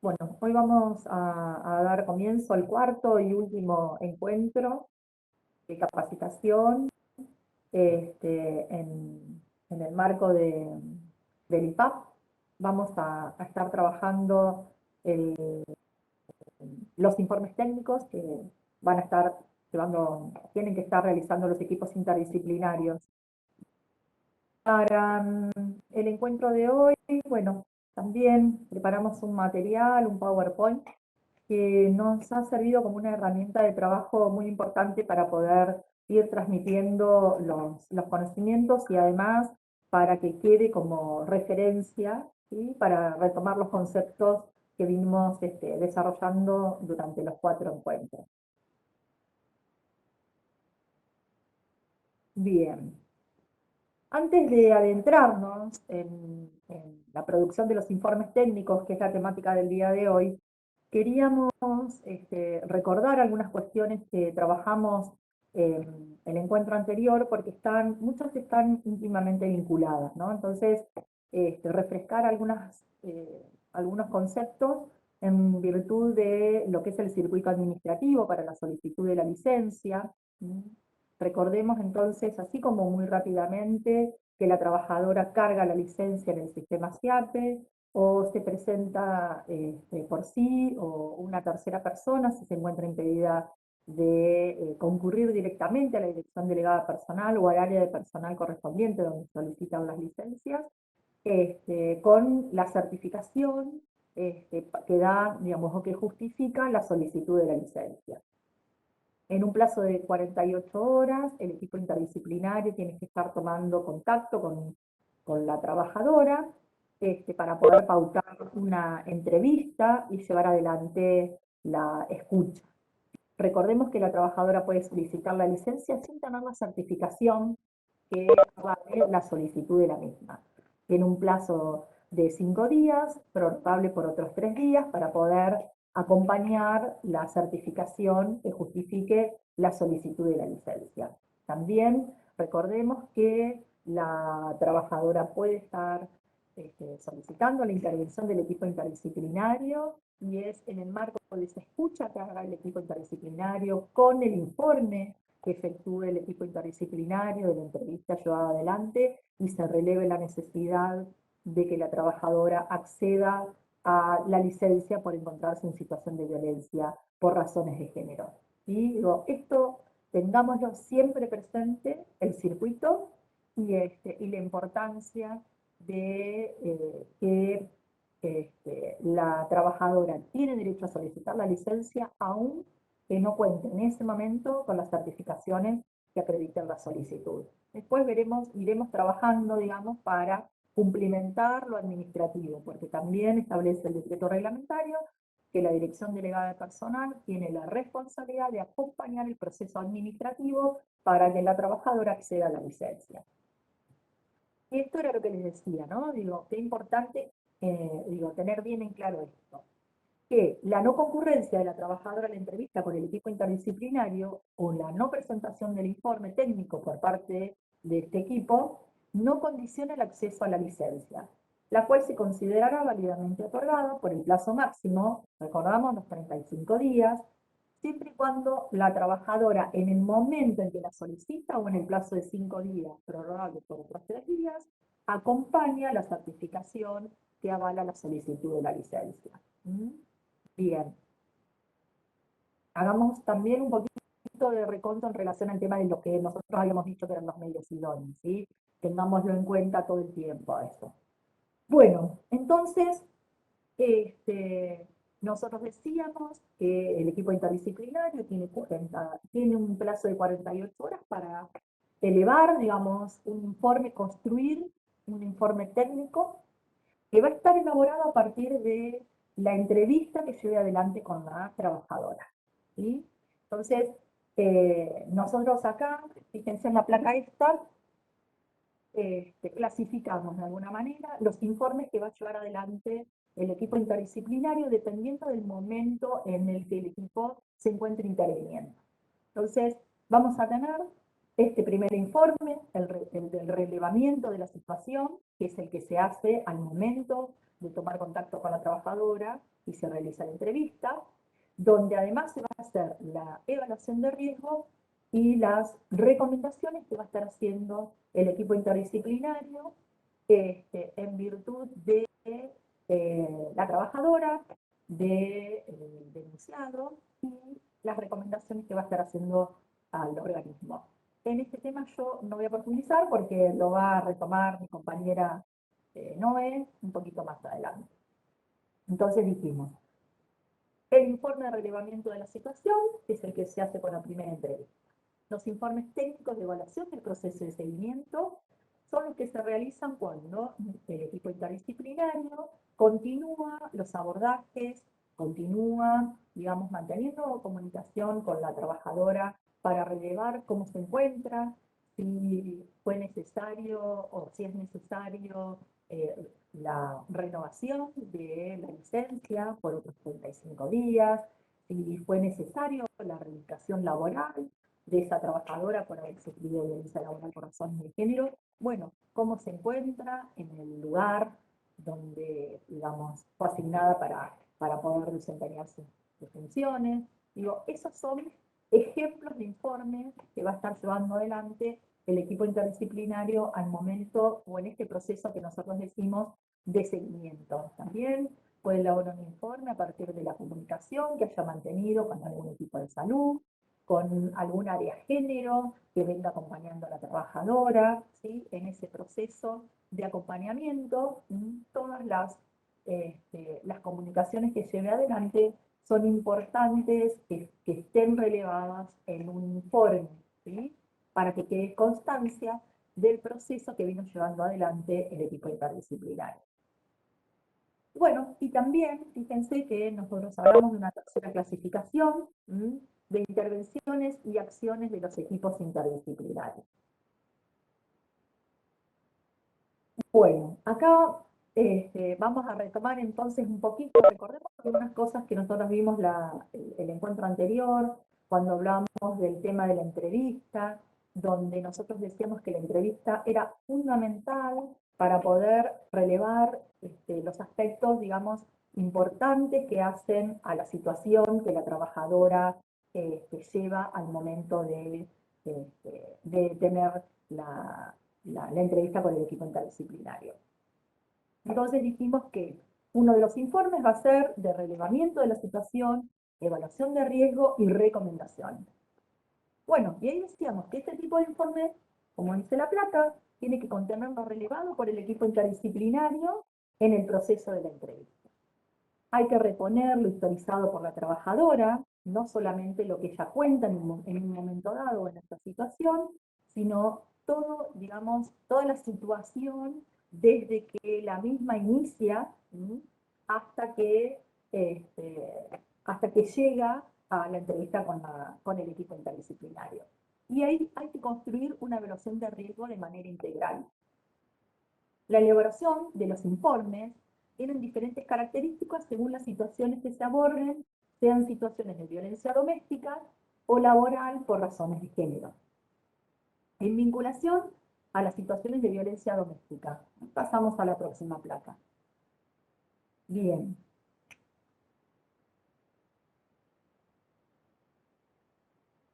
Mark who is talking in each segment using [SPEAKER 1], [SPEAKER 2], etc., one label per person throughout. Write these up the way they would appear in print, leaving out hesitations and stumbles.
[SPEAKER 1] Bueno, hoy vamos a dar comienzo al cuarto y último encuentro de capacitación en el marco del IPAP. Vamos a estar trabajando los informes técnicos que van a estar tienen que estar realizando los equipos interdisciplinarios. Para el encuentro de hoy, bueno, también preparamos un material, un PowerPoint, que nos ha servido como una herramienta de trabajo muy importante para poder ir transmitiendo los conocimientos y además para que quede como referencia, ¿sí? Para retomar los conceptos que vinimos desarrollando durante los 4 encuentros. Bien. Antes de adentrarnos en la producción de los informes técnicos, que es la temática del día de hoy, queríamos recordar algunas cuestiones que trabajamos en el encuentro anterior, porque muchas están íntimamente vinculadas, ¿no? Entonces, refrescar algunos conceptos en virtud de lo que es el circuito administrativo para la solicitud de la licencia. Recordemos entonces, así como muy rápidamente, que la trabajadora carga la licencia en el sistema SIAPE, o se presenta por sí, o una tercera persona, si se encuentra impedida de concurrir directamente a la dirección delegada personal o al área de personal correspondiente donde solicitan las licencias, con la certificación que da, digamos, o que justifica la solicitud de la licencia. En un plazo de 48 horas, el equipo interdisciplinario tiene que estar tomando contacto con la trabajadora para poder pautar una entrevista y llevar adelante la escucha. Recordemos que la trabajadora puede solicitar la licencia sin tener la certificación que vale la solicitud de la misma. Tiene un plazo de 5 días, prorrogable por otros 3 días, para poder acompañar la certificación que justifique la solicitud de la licencia. También recordemos que la trabajadora puede estar solicitando la intervención del equipo interdisciplinario, y es en el marco de esa escucha que haga el equipo interdisciplinario con el informe que efectúe el equipo interdisciplinario de la entrevista llevada adelante y se releve la necesidad de que la trabajadora acceda a la licencia por encontrarse en situación de violencia por razones de género. Y digo, esto tengámoslo siempre presente, el circuito y la importancia de que la trabajadora tiene derecho a solicitar la licencia aún que no cuente en ese momento con las certificaciones que acrediten la solicitud. Después iremos trabajando, digamos, para cumplimentar lo administrativo, porque también establece el decreto reglamentario que la Dirección Delegada de Personal tiene la responsabilidad de acompañar el proceso administrativo para que la trabajadora acceda a la licencia. Y esto era lo que les decía, ¿no? Digo, qué importante, tener bien en claro esto, que la no concurrencia de la trabajadora a la entrevista con el equipo interdisciplinario o la no presentación del informe técnico por parte de este equipo no condiciona el acceso a la licencia, la cual se considerará válidamente otorgada por el plazo máximo, recordamos, los 35 días, siempre y cuando la trabajadora, en el momento en que la solicita o en el plazo de 5 días, prorrogable por otros 3 días, acompaña la certificación que avala la solicitud de la licencia. Bien. Hagamos también un poquito de reconto en relación al tema de lo que nosotros habíamos dicho que eran los medios idóneos, ¿sí? Tengámoslo en cuenta todo el tiempo a eso. Bueno, entonces, nosotros decíamos que el equipo interdisciplinario tiene un plazo de 48 horas para elevar, digamos, un informe, construir un informe técnico que va a estar elaborado a partir de la entrevista que lleve adelante con la trabajadora, ¿sí? Entonces, nosotros acá, fíjense en la placa esta, clasificamos de alguna manera los informes que va a llevar adelante el equipo interdisciplinario dependiendo del momento en el que el equipo se encuentre interviniendo. Entonces, vamos a tener Este primer informe, el del relevamiento de la situación, que es el que se hace al momento de tomar contacto con la trabajadora y se realiza la entrevista, donde además se va a hacer la evaluación de riesgo y las recomendaciones que va a estar haciendo el equipo interdisciplinario en virtud de la trabajadora, del denunciado y las recomendaciones que va a estar haciendo al organismo. En este tema yo no voy a profundizar porque lo va a retomar mi compañera Noé un poquito más adelante. Entonces dijimos, el informe de relevamiento de la situación es el que se hace con la primera entrevista. Los informes técnicos de evaluación del proceso de seguimiento son los que se realizan cuando el equipo interdisciplinario continúa los abordajes, continúa, digamos, manteniendo comunicación con la trabajadora para relevar cómo se encuentra, si fue necesario o si es necesario la renovación de la licencia por otros 35 días, si fue necesario la reubicación laboral de esa trabajadora por haber sufrido violencia laboral por razones de género, bueno, cómo se encuentra en el lugar donde, digamos, fue asignada para poder desempeñar sus funciones. Digo, esos son ejemplos de informes que va a estar llevando adelante el equipo interdisciplinario al momento o en este proceso que nosotros decimos de seguimiento. También puede elaborar un informe a partir de la comunicación que haya mantenido con algún equipo de salud, con algún área género que venga acompañando a la trabajadora, ¿sí? En ese proceso de acompañamiento, todas las comunicaciones que lleve adelante son importantes que estén relevadas en un informe, ¿sí? Para que quede constancia del proceso que vino llevando adelante el equipo interdisciplinario. Bueno, y también fíjense que nosotros hablamos de una tercera clasificación de intervenciones y acciones de los equipos interdisciplinarios. Bueno, acá vamos a retomar entonces un poquito, recordemos algunas cosas que nosotros vimos el encuentro anterior, cuando hablamos del tema de la entrevista, donde nosotros decíamos que la entrevista era fundamental para poder relevar los aspectos, digamos, importantes que hacen a la situación que la trabajadora lleva al momento de tener la entrevista con el equipo interdisciplinario. Entonces dijimos que uno de los informes va a ser de relevamiento de la situación, evaluación de riesgo y recomendación. Bueno, y ahí decíamos que este tipo de informe, como dice la placa, tiene que contener lo relevado por el equipo interdisciplinario en el proceso de la entrevista. Hay que reponer lo historizado por la trabajadora, no solamente lo que ella cuenta en un momento dado en esta situación, sino todo, digamos, toda la situación desde que la misma inicia hasta que, hasta que llega a la entrevista con el equipo interdisciplinario. Y ahí hay que construir una evaluación de riesgo de manera integral. La elaboración de los informes tienen diferentes características según las situaciones que se aborden, sean situaciones de violencia doméstica o laboral por razones de género. En vinculación a las situaciones de violencia doméstica. Pasamos a la próxima placa. Bien.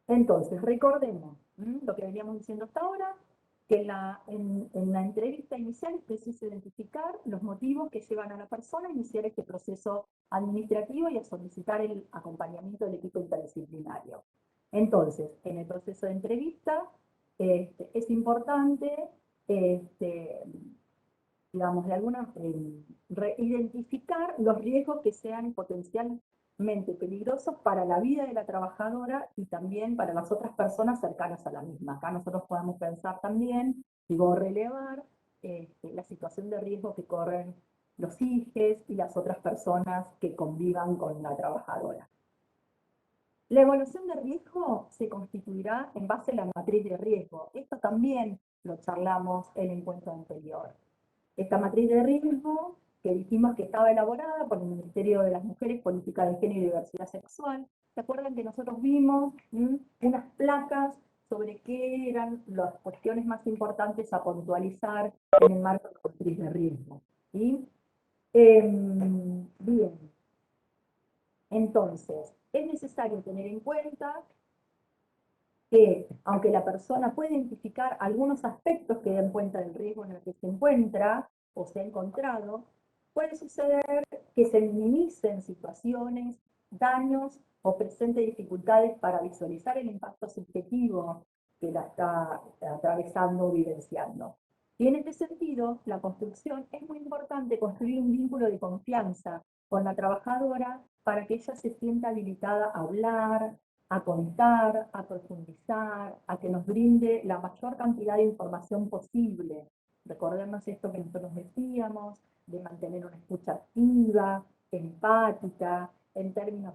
[SPEAKER 1] Entonces, recordemos lo que veníamos diciendo hasta ahora, que en la entrevista inicial es preciso identificar los motivos que llevan a la persona a iniciar este proceso administrativo y a solicitar el acompañamiento del equipo interdisciplinario. Entonces, en el proceso de entrevista es importante, digamos, de alguna identificar los riesgos que sean potencialmente peligrosos para la vida de la trabajadora y también para las otras personas cercanas a la misma. Acá nosotros podemos pensar también, digo, relevar la situación de riesgo que corren los hijos y las otras personas que convivan con la trabajadora. La evaluación de riesgo se constituirá en base a la matriz de riesgo. Esto también lo charlamos en el encuentro anterior. Esta matriz de riesgo que dijimos que estaba elaborada por el Ministerio de las Mujeres, Política de Género y Diversidad Sexual. ¿Se acuerdan que nosotros vimos unas placas sobre qué eran las cuestiones más importantes a puntualizar en el marco de la matriz de riesgo. ¿Sí? Bien, entonces, es necesario tener en cuenta que, aunque la persona puede identificar algunos aspectos que den cuenta del riesgo en el que se encuentra o se ha encontrado, puede suceder que se minimicen situaciones, daños o presente dificultades para visualizar el impacto subjetivo que la está atravesando o vivenciando. Y en este sentido, la construcción es muy importante construir un vínculo de confianza con la trabajadora para que ella se sienta habilitada a hablar, a contar, a profundizar, a que nos brinde la mayor cantidad de información posible. Recordemos esto que nosotros decíamos, de mantener una escucha activa, empática, en términos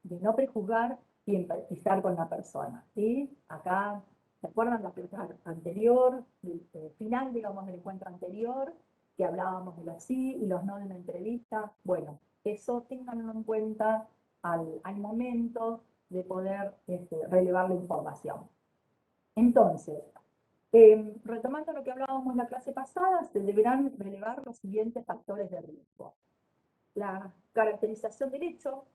[SPEAKER 1] de no prejuzgar y empatizar con la persona. ¿Sí? Acá, ¿se acuerdan la pregunta anterior, el final, digamos, del encuentro anterior, que hablábamos de los sí y los no de una entrevista? Bueno, eso ténganlo en cuenta al momento de poder relevar la información. Entonces, retomando lo que hablábamos en la clase pasada, se deberán relevar los siguientes factores de riesgo. La caracterización del hecho,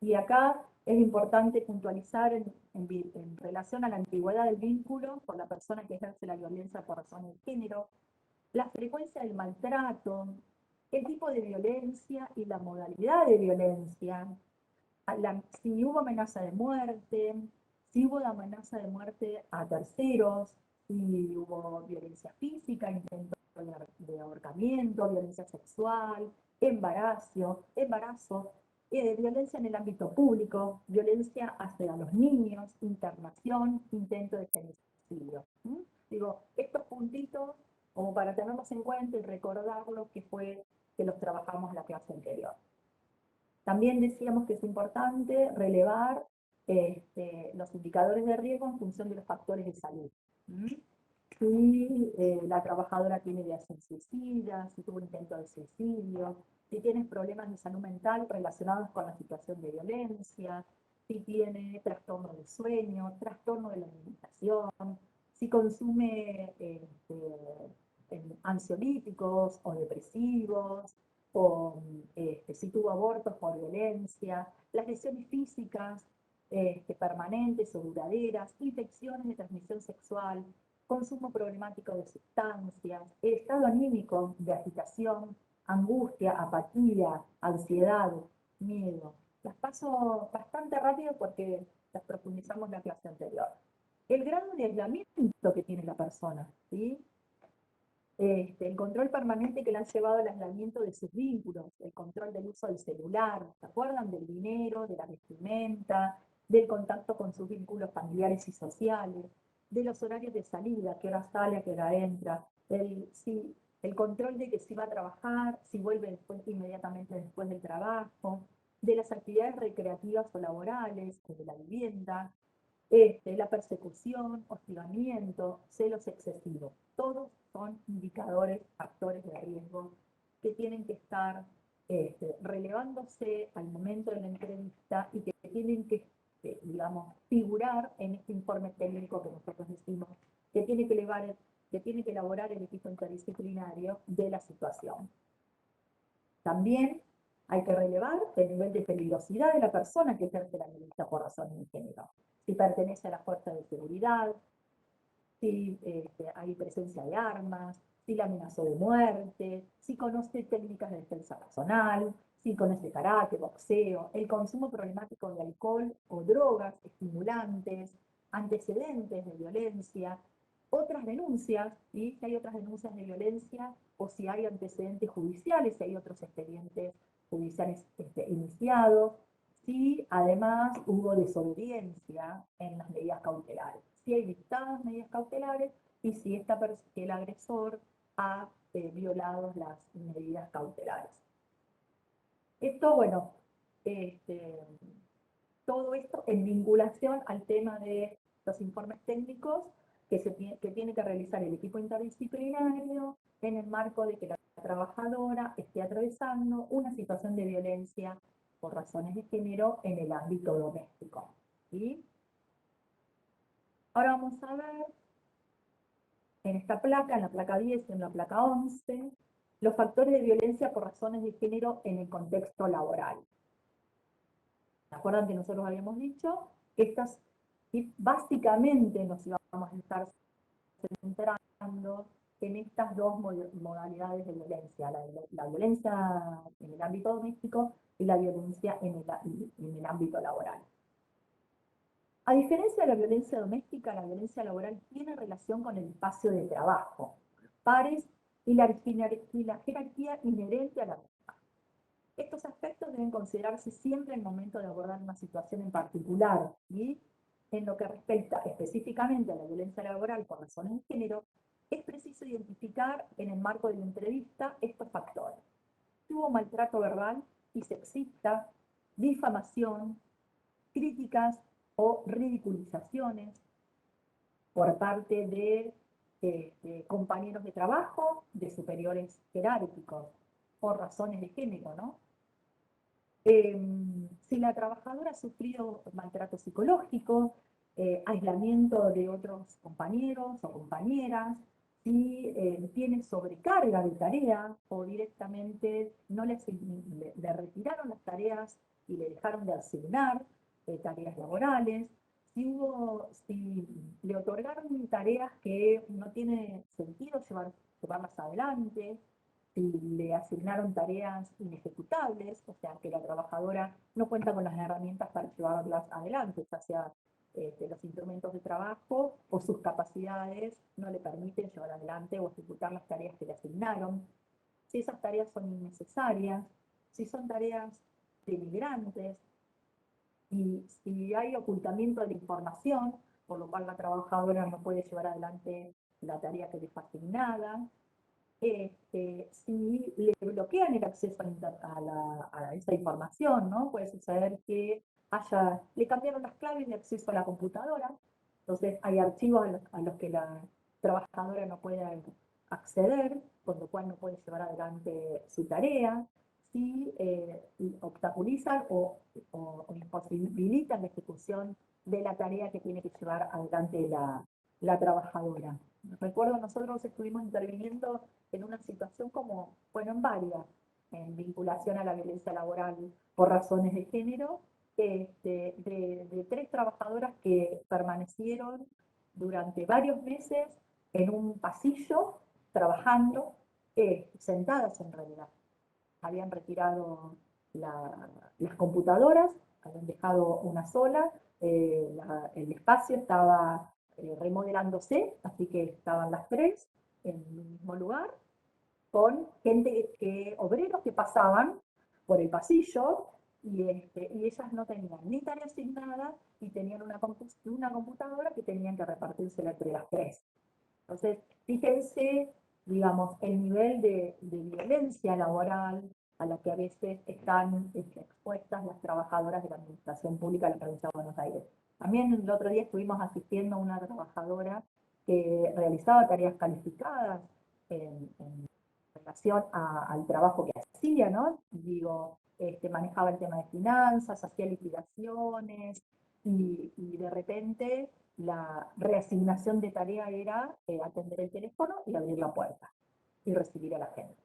[SPEAKER 1] y acá es importante puntualizar en relación a la antigüedad del vínculo por la persona que ejerce la violencia por razones de género, la frecuencia del maltrato, el tipo de violencia y la modalidad de violencia, si hubo amenaza de muerte, si hubo amenaza de muerte a terceros, si hubo violencia física, intento de ahorcamiento, violencia sexual, embarazo, violencia en el ámbito público, violencia hacia los niños, internación, intento de femicidio. Digo, estos puntitos como para tenerlos en cuenta y recordar lo que fue que los trabajamos en la clase anterior. También decíamos que es importante relevar los indicadores de riesgo en función de los factores de salud. Si la trabajadora tiene ideación suicida, si tuvo intento de suicidio, si tiene problemas de salud mental relacionados con la situación de violencia, si tiene trastorno de sueño, trastorno de la alimentación, si consume ansiolíticos o depresivos, o si tuvo abortos por violencia, las lesiones físicas permanentes o duraderas, infecciones de transmisión sexual, consumo problemático de sustancias, el estado anímico de agitación, angustia, apatía, ansiedad, miedo. Las paso bastante rápido porque las profundizamos en la clase anterior. El grado de aislamiento que tiene la persona, ¿sí? El control permanente que le han llevado al aislamiento de sus vínculos, el control del uso del celular, ¿se acuerdan? Del dinero, de la vestimenta, del contacto con sus vínculos familiares y sociales, de los horarios de salida, qué hora sale, a qué hora entra, el control de que si va a trabajar, si vuelve después, inmediatamente después del trabajo, de las actividades recreativas o laborales, de la vivienda, la persecución, hostigamiento, celos excesivos. Todos son indicadores, factores de riesgo que tienen que estar relevándose al momento de la entrevista y que tienen que, digamos, figurar en este informe técnico que nosotros decimos que tiene que elaborar el equipo interdisciplinario de la situación. También hay que relevar el nivel de peligrosidad de la persona que ejerce la violencia por razones de género. Si pertenece a la fuerza de seguridad, si hay presencia de armas, si la amenazó de muerte, si conoce técnicas de defensa personal, si conoce karate, boxeo, el consumo problemático de alcohol o drogas, estimulantes, antecedentes de violencia, otras denuncias, ¿sí? Si hay otras denuncias de violencia o si hay antecedentes judiciales, si hay otros expedientes judiciales iniciados, si además hubo desobediencia en las medidas cautelares, si hay dictadas medidas cautelares y si el agresor ha violado las medidas cautelares. Esto, bueno, todo esto en vinculación al tema de los informes técnicos que tiene que realizar el equipo interdisciplinario en el marco de que la trabajadora esté atravesando una situación de violencia por razones de género en el ámbito doméstico. ¿Sí? Ahora vamos a ver en esta placa, en la placa 10 y en la placa 11, los factores de violencia por razones de género en el contexto laboral. ¿Se acuerdan que nosotros habíamos dicho que estas, y básicamente nos íbamos a estar centrando en estas dos modalidades de violencia, la violencia en el ámbito doméstico y la violencia en el ámbito laboral? A diferencia de la violencia doméstica, la violencia laboral tiene relación con el espacio de trabajo, pares y la jerarquía inherente a la misma. Estos aspectos deben considerarse siempre en el momento de abordar una situación en particular, y en lo que respecta específicamente a la violencia laboral por razones de género, es preciso identificar en el marco de la entrevista estos factores. Si hubo maltrato verbal y sexista, difamación, críticas o ridiculizaciones por parte de compañeros de trabajo, de superiores jerárquicos, por razones de género, ¿no? Si la trabajadora ha sufrido maltrato psicológico, aislamiento de otros compañeros o compañeras, si tiene sobrecarga de tarea o directamente no le retiraron las tareas y le dejaron de asignar tareas laborales, si le otorgaron tareas que no tiene sentido llevarlas adelante, si le asignaron tareas inejecutables, o sea, que la trabajadora no cuenta con las herramientas para llevarlas adelante, ya sea los instrumentos de trabajo o sus capacidades no le permiten llevar adelante o ejecutar las tareas que le asignaron, si esas tareas son innecesarias, si son tareas denigrantes, y si hay ocultamiento de la información, por lo cual la trabajadora no puede llevar adelante la tarea que le fue asignada, si le bloquean el acceso a esa información, ¿no? Puede suceder que le cambiaron las claves de acceso a la computadora, entonces hay archivos a los que la trabajadora no puede acceder, con lo cual no puede llevar adelante su tarea, si obstaculizan o imposibilitan la ejecución de la tarea que tiene que llevar adelante la trabajadora. Recuerdo, nosotros estuvimos interviniendo en una situación como, bueno, en varias, en vinculación a la violencia laboral por razones de género, de 3 trabajadoras que permanecieron durante varios meses en un pasillo trabajando, sentadas en realidad. Habían retirado las computadoras, habían dejado una sola, el espacio estaba remodelándose, así que estaban las 3 en el mismo lugar, con obreros que pasaban por el pasillo y ellas no tenían ni tarea asignada y tenían una computadora que tenían que repartírsela entre las 3. Entonces, fíjense, digamos, el nivel de violencia laboral a la que a veces están expuestas las trabajadoras de la Administración Pública de la Provincia de Buenos Aires. También el otro día estuvimos asistiendo a una trabajadora que realizaba tareas calificadas en relación al trabajo que hacía, ¿no? Digo, manejaba el tema de finanzas, hacía liquidaciones, y de repente la reasignación de tarea era atender el teléfono y abrir la puerta y recibir a la gente.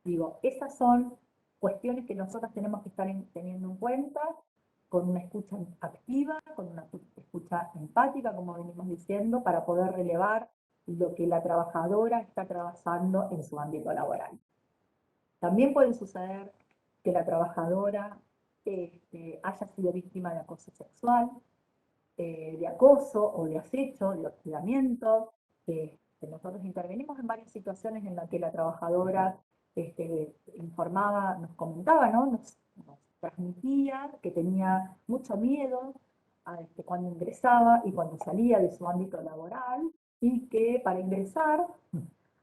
[SPEAKER 1] Digo, esas son cuestiones que nosotros tenemos que estar teniendo en cuenta, con una escucha activa, con una escucha empática, como venimos diciendo, para poder relevar lo que la trabajadora está trabajando en su ámbito laboral. También puede suceder que la trabajadora haya sido víctima de acoso sexual, de acoso o de acecho, de hostigamiento. Nosotros intervenimos en varias situaciones en las que la trabajadora informaba, nos comentaba, ¿no? Nos transmitía que tenía mucho miedo cuando ingresaba y cuando salía de su ámbito laboral, y que para ingresar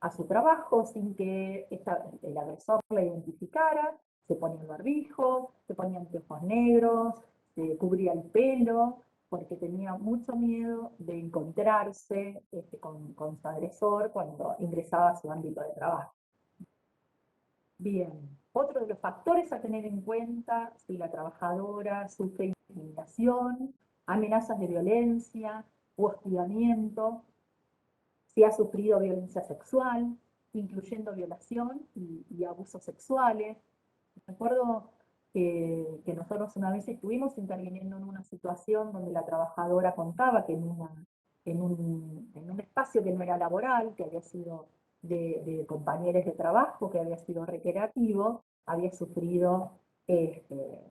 [SPEAKER 1] a su trabajo sin que el agresor la identificara, se ponía el barbijo, se ponía anteojos negros, se cubría el pelo, porque tenía mucho miedo de encontrarse con su agresor cuando ingresaba a su ámbito de trabajo. Bien, otro de los factores a tener en cuenta si la trabajadora sufre intimidación, amenazas de violencia, u hostigamiento, si ha sufrido violencia sexual, incluyendo violación y abusos sexuales. Recuerdo que nosotros una vez estuvimos interviniendo en una situación donde la trabajadora contaba que en un espacio que no era laboral, que había sido de compañeros de trabajo, que había sido recreativo, había sufrido este,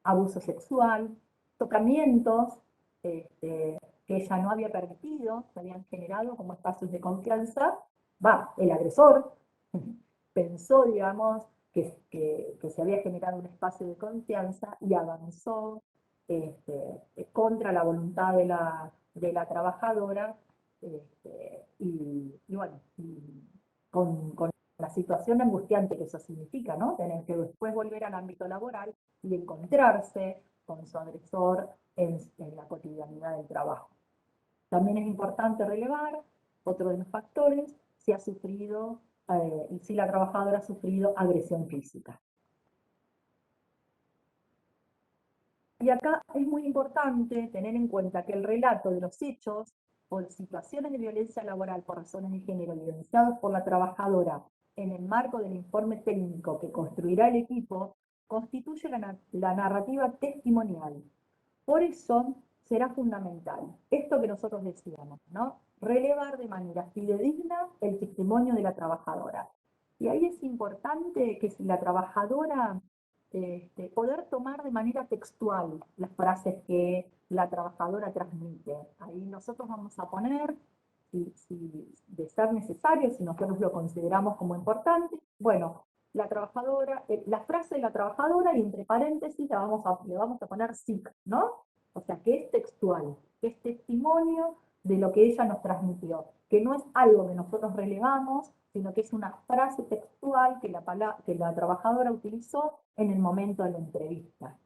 [SPEAKER 1] abuso sexual, tocamientos que ella no había permitido, se habían generado como espacios de confianza. El agresor pensó, digamos, que se había generado un espacio de confianza y avanzó contra la voluntad de la trabajadora, y bueno, con la situación angustiante que eso significa, ¿no? Tener que después volver al ámbito laboral y encontrarse con su agresor en la cotidianidad del trabajo. También es importante relevar otro de los factores, si la trabajadora ha sufrido agresión física. Y acá es muy importante tener en cuenta que el relato de los hechos o de situaciones de violencia laboral por razones de género evidenciados por la trabajadora en el marco del informe técnico que construirá el equipo constituye la narrativa testimonial. Por eso será fundamental esto que nosotros decíamos, ¿no? Relevar de manera fidedigna el testimonio de la trabajadora. Y ahí es importante que si la trabajadora poder tomar de manera textual las frases que la trabajadora transmite. Ahí nosotros vamos a poner, si de ser necesario, si nosotros lo consideramos como importante, bueno, la trabajadora, la frase de la trabajadora y entre paréntesis le vamos a poner SIC, ¿no? O sea, que es textual, que es testimonio de lo que ella nos transmitió, que no es algo que nosotros relevamos, sino que es una frase textual que la trabajadora utilizó en el momento de la entrevista.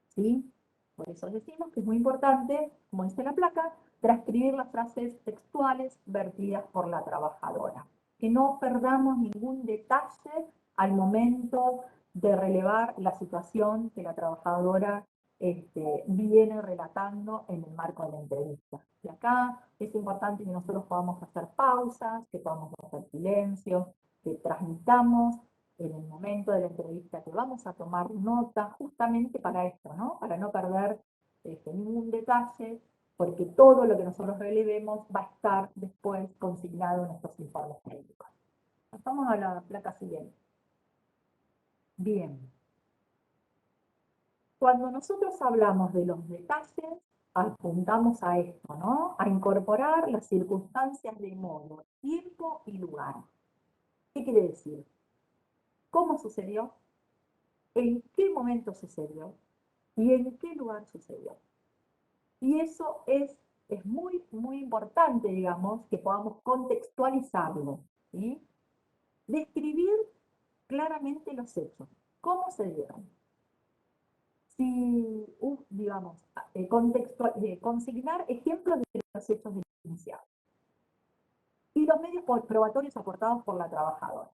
[SPEAKER 1] ¿Sí? Por eso decimos que es muy importante, como dice la placa, transcribir las frases textuales vertidas por la trabajadora. Que no perdamos ningún detalle al momento de relevar la situación que la trabajadora viene relatando en el marco de la entrevista. Y acá es importante que nosotros podamos hacer pausas, que podamos hacer silencio, que transmitamos en el momento de la entrevista, que vamos a tomar nota justamente para esto, ¿no? Para no perder ningún detalle, porque todo lo que nosotros relevemos va a estar después consignado en estos informes técnicos. Pasamos a la placa siguiente. Bien. Cuando nosotros hablamos de los detalles, apuntamos a esto, ¿no? A incorporar las circunstancias de modo, tiempo y lugar. ¿Qué quiere decir? ¿Cómo sucedió? ¿En qué momento sucedió? ¿Y en qué lugar sucedió? Y eso es muy, muy importante, digamos, que podamos contextualizarlo, ¿sí? Describir claramente los hechos, cómo se dieron. Si, digamos, consignar ejemplos de los hechos denunciados. Y los medios probatorios aportados por la trabajadora.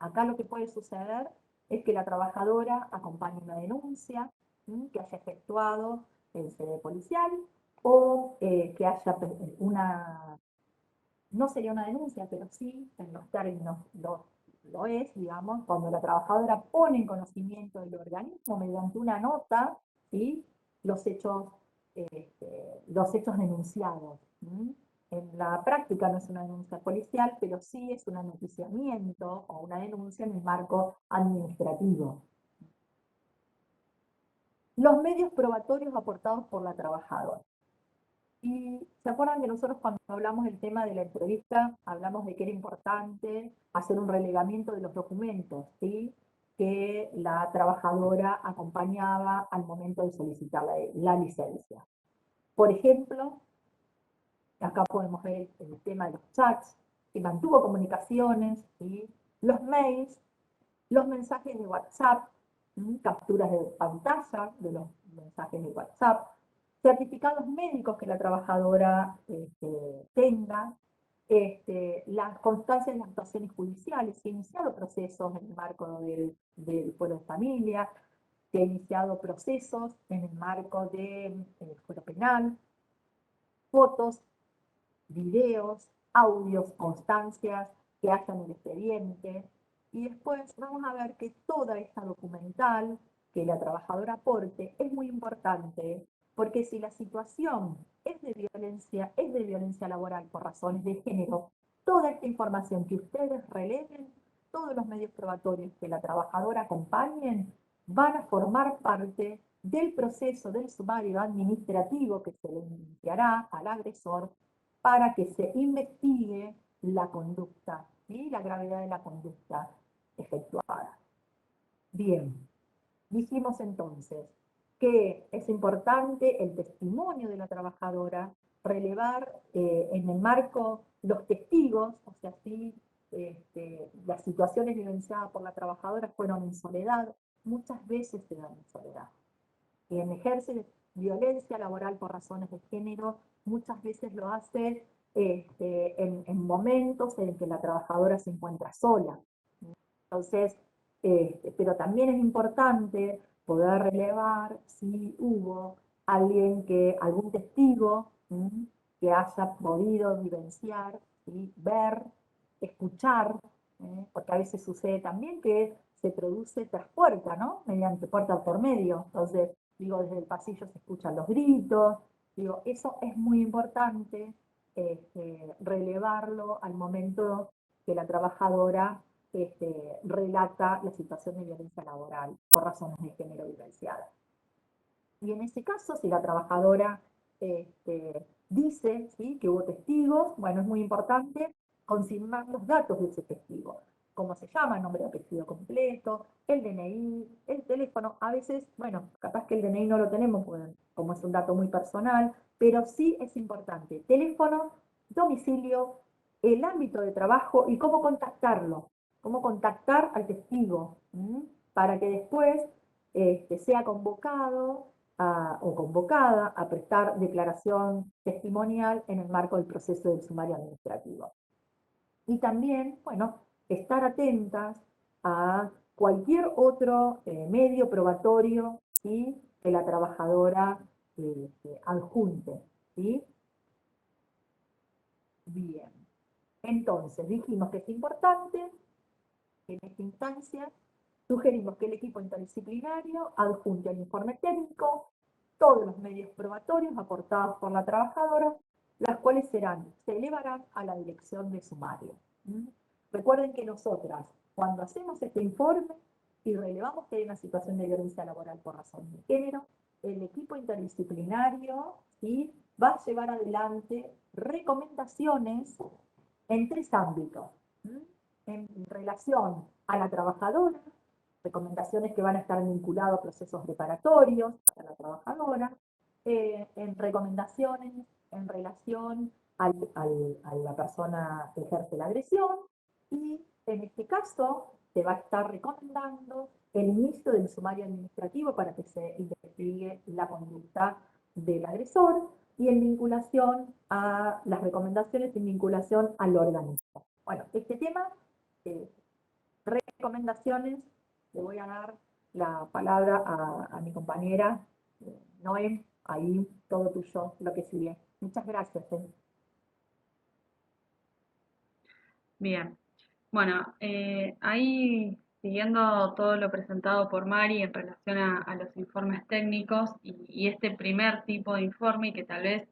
[SPEAKER 1] Acá lo que puede suceder es que la trabajadora acompañe una denuncia que haya efectuado el sede policial o que haya no sería una denuncia, pero sí, en los términos lo es, digamos, cuando la trabajadora pone en conocimiento del organismo mediante una nota, ¿sí? los hechos, los hechos denunciados. En la práctica no es una denuncia policial, pero sí es un noticiamiento o una denuncia en el marco administrativo. Los medios probatorios aportados por la trabajadora. Y se acuerdan que nosotros cuando hablamos del tema de la entrevista, hablamos de que era importante hacer un relevamiento de los documentos, ¿sí? Que la trabajadora acompañaba al momento de solicitar la licencia. Por ejemplo, acá podemos ver el tema de los chats, que mantuvo comunicaciones, ¿sí? Los mails, los mensajes de WhatsApp, capturas de pantalla de los mensajes de WhatsApp, certificados médicos que la trabajadora tenga, las constancias de las actuaciones judiciales, si ha iniciado procesos en el marco del fuero de familia, si ha iniciado procesos en el marco del fuero penal, fotos, videos, audios, constancias que haya en el expediente. Y después vamos a ver que toda esta documental que la trabajadora aporte es muy importante, porque si la situación es de violencia laboral por razones de género, toda esta información que ustedes releven, todos los medios probatorios que la trabajadora acompañen, van a formar parte del proceso del sumario administrativo que se le iniciará al agresor para que se investigue la conducta, ¿sí? La gravedad de la conducta efectuada. Bien, dijimos entonces que es importante el testimonio de la trabajadora, relevar en el marco los testigos, o sea, si las situaciones vivenciadas por la trabajadora fueron en soledad, muchas veces se dan en soledad. Quien ejerce violencia laboral por razones de género, muchas veces lo hace en momentos en que la trabajadora se encuentra sola. Entonces, pero también es importante poder relevar si hubo alguien algún testigo que haya podido vivenciar, ¿sí? Ver, escuchar, porque a veces sucede también que se produce tras puerta, ¿no? Mediante puerta por medio. Entonces, digo, desde el pasillo se escuchan los gritos, digo, eso es muy importante relevarlo al momento que la trabajadora relata la situación de violencia laboral por razones de género vivenciadas. Y en ese caso, si la trabajadora dice, ¿sí?, que hubo testigos, bueno, es muy importante confirmar los datos de ese testigo. Cómo se llama, nombre y apellido completo, el DNI, el teléfono. A veces, bueno, capaz que el DNI no lo tenemos, como es un dato muy personal, pero sí es importante. Teléfono, domicilio, el ámbito de trabajo y cómo contactarlo, cómo contactar al testigo, para que después sea convocado o convocada a prestar declaración testimonial en el marco del proceso del sumario administrativo. Y también, bueno, estar atentas a cualquier otro medio probatorio, ¿sí?, que la trabajadora adjunte, ¿sí? Bien. Entonces, dijimos que es importante en esta instancia. Sugerimos que el equipo interdisciplinario adjunte al informe técnico todos los medios probatorios aportados por la trabajadora, las cuales se elevarán a la dirección de sumario. Recuerden que nosotras, cuando hacemos este informe y relevamos que hay una situación de violencia laboral por razones de género, el equipo interdisciplinario, ¿sí?, va a llevar adelante recomendaciones en tres ámbitos. En relación a la trabajadora, recomendaciones que van a estar vinculadas a procesos preparatorios para la trabajadora, en recomendaciones en relación a la persona que ejerce la agresión, y en este caso se va a estar recomendando el inicio del sumario administrativo para que se investigue la conducta del agresor, y en vinculación a las recomendaciones en vinculación al organismo. Bueno, este tema, eh, recomendaciones, le voy a dar la palabra a mi compañera Noé, ahí todo tuyo, lo que sigue. Muchas gracias.
[SPEAKER 2] Bien, bueno, ahí siguiendo todo lo presentado por Mari en relación a los informes técnicos y este primer tipo de informe, y que tal vez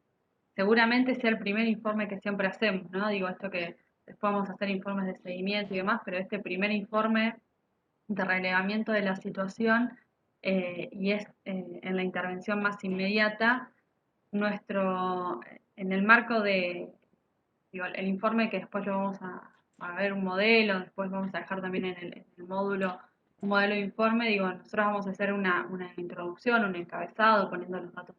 [SPEAKER 2] seguramente sea el primer informe que siempre hacemos, ¿no? Digo, esto que después vamos a hacer informes de seguimiento y demás, pero este primer informe de relevamiento de la situación y es en la intervención más inmediata, en el marco de, digo, el informe que después lo vamos a ver un modelo, después vamos a dejar también en el módulo un modelo de informe, digo, nosotros vamos a hacer una introducción, un encabezado poniendo los datos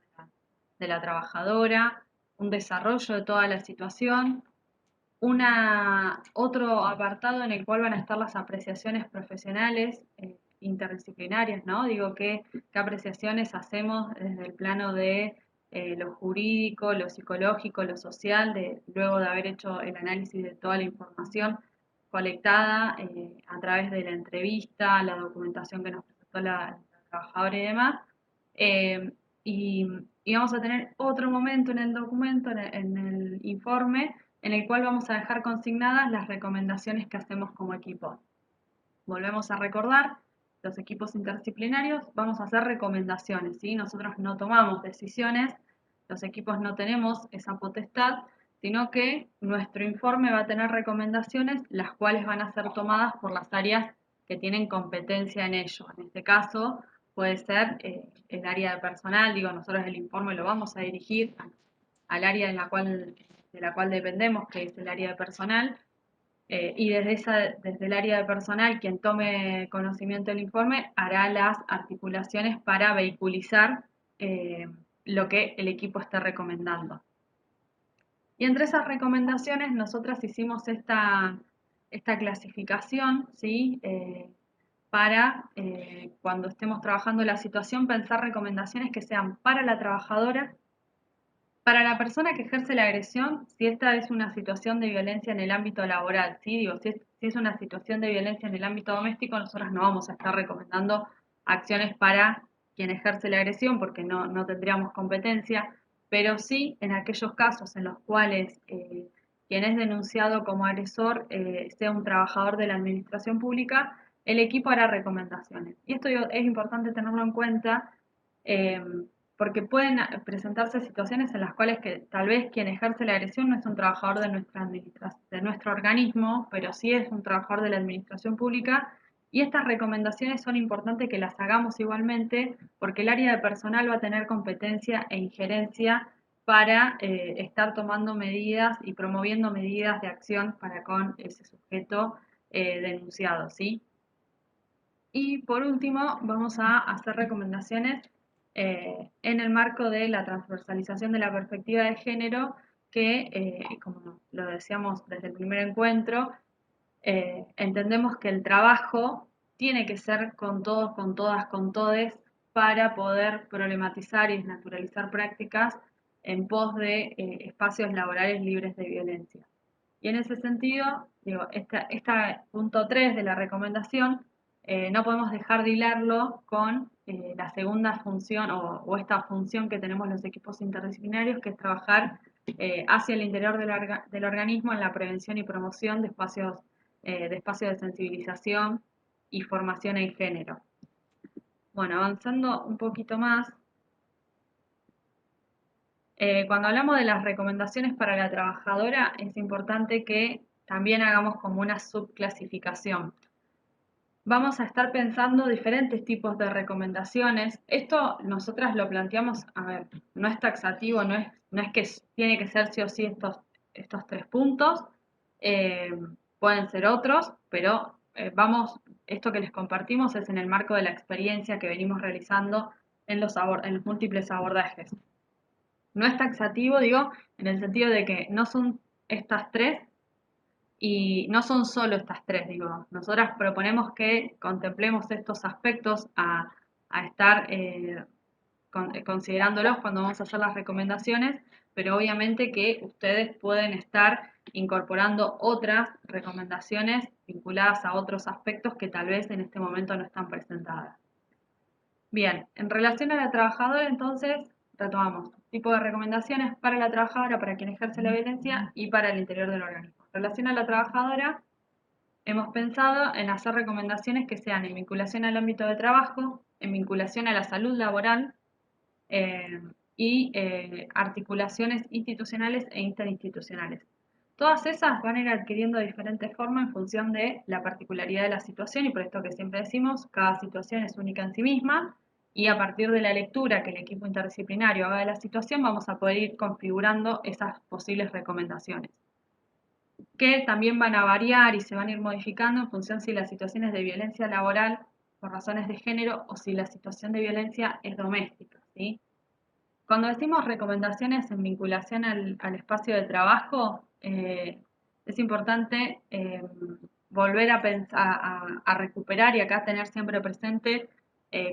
[SPEAKER 2] de la trabajadora, un desarrollo de toda la situación, otro apartado en el cual van a estar las apreciaciones profesionales interdisciplinarias, ¿no? Digo, qué apreciaciones hacemos desde el plano de lo jurídico, lo psicológico, lo social, luego de haber hecho el análisis de toda la información colectada a través de la entrevista, la documentación que nos presentó la trabajadora y demás. y vamos a tener otro momento en el documento, en el informe, en el cual vamos a dejar consignadas las recomendaciones que hacemos como equipo. Volvemos a recordar, los equipos interdisciplinarios vamos a hacer recomendaciones, ¿sí? Nosotros no tomamos decisiones, los equipos no tenemos esa potestad, sino que nuestro informe va a tener recomendaciones, las cuales van a ser tomadas por las áreas que tienen competencia en ello. En este caso puede ser el área de personal, digo, nosotros el informe lo vamos a dirigir al área de la cual dependemos, que es el área de personal, y desde el área de personal, quien tome conocimiento del informe hará las articulaciones para vehiculizar lo que el equipo está recomendando. Y entre esas recomendaciones, nosotras hicimos esta clasificación, ¿sí? Para cuando estemos trabajando la situación, pensar recomendaciones que sean para la trabajadora, para la persona que ejerce la agresión, si esta es una situación de violencia en el ámbito laboral, ¿sí? Digo, si es una situación de violencia en el ámbito doméstico, nosotros no vamos a estar recomendando acciones para quien ejerce la agresión porque no tendríamos competencia, pero sí en aquellos casos en los cuales quien es denunciado como agresor sea un trabajador de la administración pública, el equipo hará recomendaciones. Y esto es importante tenerlo en cuenta. Eh, Porque pueden presentarse situaciones en las cuales que tal vez quien ejerce la agresión no es un trabajador de nuestro organismo, pero sí es un trabajador de la administración pública, y estas recomendaciones son importantes que las hagamos igualmente porque el área de personal va a tener competencia e injerencia para estar tomando medidas y promoviendo medidas de acción para con ese sujeto denunciado, ¿sí? Y por último, vamos a hacer recomendaciones en el marco de la transversalización de la perspectiva de género, que, como lo decíamos desde el primer encuentro, entendemos que el trabajo tiene que ser con todos, con todas, con todes, para poder problematizar y desnaturalizar prácticas en pos de espacios laborales libres de violencia. Y en ese sentido, digo, esta punto 3 de la recomendación no podemos dejar de hilarlo con la segunda función o esta función que tenemos los equipos interdisciplinarios, que es trabajar hacia el interior del organismo en la prevención y promoción de espacios de sensibilización y formación en género. Bueno, avanzando un poquito más, cuando hablamos de las recomendaciones para la trabajadora, es importante que también hagamos como una subclasificación. Vamos a estar pensando diferentes tipos de recomendaciones. Esto nosotras lo planteamos, a ver, no es taxativo, no es que tiene que ser sí o sí estos 3 puntos, eh, pueden ser otros, pero esto que les compartimos es en el marco de la experiencia que venimos realizando en en los múltiples abordajes. No es taxativo, digo, en el sentido de que no son estas 3 y no son solo estas 3, digo. Nosotras proponemos que contemplemos estos aspectos a estar considerándolos cuando vamos a hacer las recomendaciones, pero obviamente que ustedes pueden estar incorporando otras recomendaciones vinculadas a otros aspectos que tal vez en este momento no están presentadas. Bien, en relación a la trabajadora, entonces, retomamos tipo de recomendaciones para la trabajadora, para quien ejerce la violencia y para el interior del organismo. En relación a la trabajadora, hemos pensado en hacer recomendaciones que sean en vinculación al ámbito de trabajo, en vinculación a la salud laboral eh, y articulaciones institucionales e interinstitucionales. Todas esas van a ir adquiriendo diferentes formas en función de la particularidad de la situación y por esto que siempre decimos, cada situación es única en sí misma y a partir de la lectura que el equipo interdisciplinario haga de la situación vamos a poder ir configurando esas posibles recomendaciones, que también van a variar y se van a ir modificando en función si la situación es de violencia laboral por razones de género o si la situación de violencia es doméstica, ¿sí? Cuando decimos recomendaciones en vinculación al espacio de trabajo, es importante volver a, pensar, a recuperar y acá tener siempre presente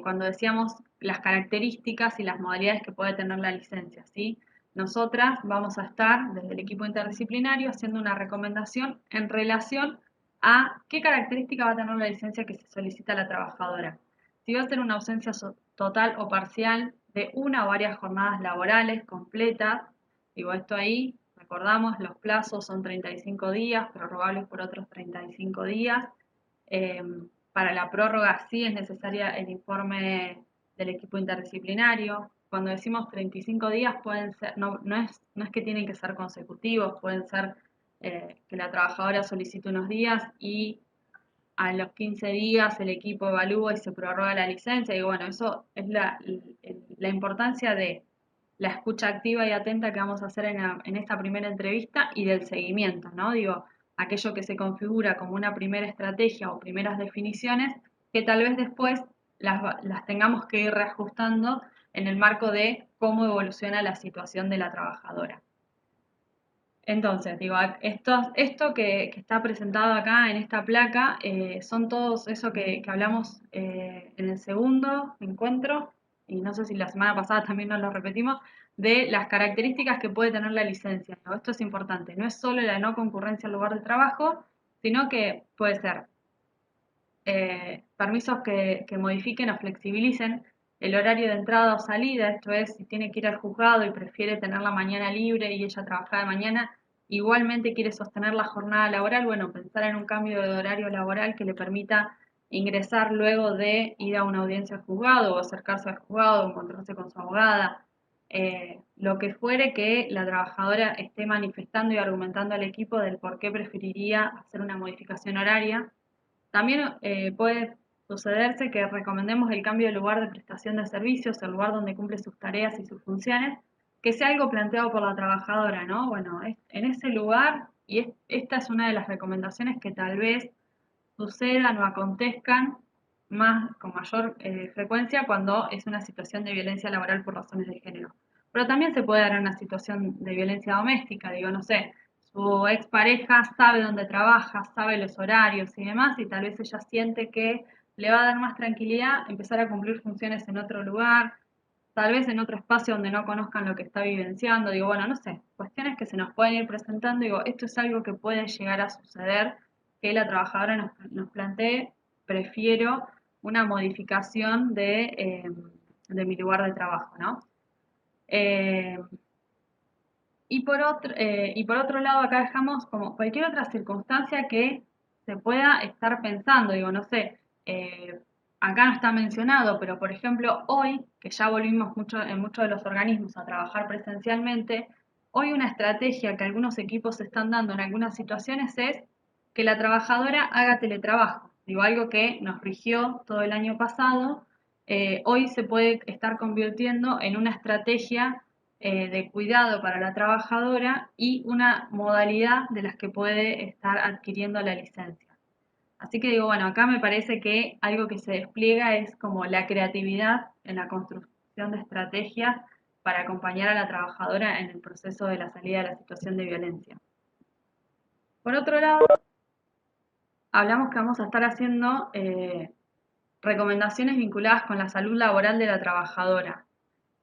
[SPEAKER 2] cuando decíamos las características y las modalidades que puede tener la licencia, ¿sí? Nosotras vamos a estar desde el equipo interdisciplinario haciendo una recomendación en relación a qué característica va a tener la licencia que se solicita a la trabajadora. Si va a ser una ausencia total o parcial de una o varias jornadas laborales completas. Digo, esto ahí, recordamos, los plazos son 35 días, prorrogables por otros 35 días. Eh, para la prórroga sí es necesaria el informe del equipo interdisciplinario. Cuando decimos 35 días pueden ser, no es que tienen que ser consecutivos, pueden ser que la trabajadora solicite unos días y a los 15 días el equipo evalúa y se prorroga la licencia. Y bueno, eso es la importancia de la escucha activa y atenta que vamos a hacer en esta primera entrevista y del seguimiento, ¿no? Digo, aquello que se configura como una primera estrategia o primeras definiciones, que tal vez después las tengamos que ir reajustando en el marco de cómo evoluciona la situación de la trabajadora. Entonces, digo, esto que está presentado acá en esta placa son todos eso que hablamos en el segundo encuentro, y no sé si la semana pasada también nos lo repetimos, de las características que puede tener la licencia, ¿no? Esto es importante, no es solo la no concurrencia al lugar de trabajo, sino que puede ser permisos que modifiquen o flexibilicen el horario de entrada o salida, esto es, si tiene que ir al juzgado y prefiere tener la mañana libre y ella trabajar de mañana, igualmente quiere sostener la jornada laboral, bueno, pensar en un cambio de horario laboral que le permita ingresar luego de ir a una audiencia al juzgado o acercarse al juzgado o encontrarse con su abogada, lo que fuere que la trabajadora esté manifestando y argumentando al equipo del por qué preferiría hacer una modificación horaria. También puede sucederse que recomendemos el cambio de lugar de prestación de servicios, el lugar donde cumple sus tareas y sus funciones, que sea algo planteado por la trabajadora, ¿no? Bueno, en ese lugar, y esta es una de las recomendaciones que tal vez sucedan o acontezcan con mayor frecuencia cuando es una situación de violencia laboral por razones de género. Pero también se puede dar una situación de violencia doméstica, digo, no sé, su expareja sabe dónde trabaja, sabe los horarios y demás, y tal vez ella siente que le va a dar más tranquilidad empezar a cumplir funciones en otro lugar, tal vez en otro espacio donde no conozcan lo que está vivenciando, digo, bueno, no sé, cuestiones que se nos pueden ir presentando, digo, esto es algo que puede llegar a suceder, que la trabajadora nos plantee, prefiero una modificación de mi lugar de trabajo, ¿no? Eh, y por otro lado, acá dejamos como cualquier otra circunstancia que se pueda estar pensando, digo, no sé, acá no está mencionado, pero por ejemplo, hoy, que ya volvimos en muchos de los organismos a trabajar presencialmente, hoy una estrategia que algunos equipos están dando en algunas situaciones es que la trabajadora haga teletrabajo. Digo, algo que nos rigió todo el año pasado, hoy se puede estar convirtiendo en una estrategia de cuidado para la trabajadora y una modalidad de las que puede estar adquiriendo la licencia. Así que digo, bueno, acá me parece que algo que se despliega es como la creatividad en la construcción de estrategias para acompañar a la trabajadora en el proceso de la salida de la situación de violencia. Por otro lado, hablamos que vamos a estar haciendo recomendaciones vinculadas con la salud laboral de la trabajadora.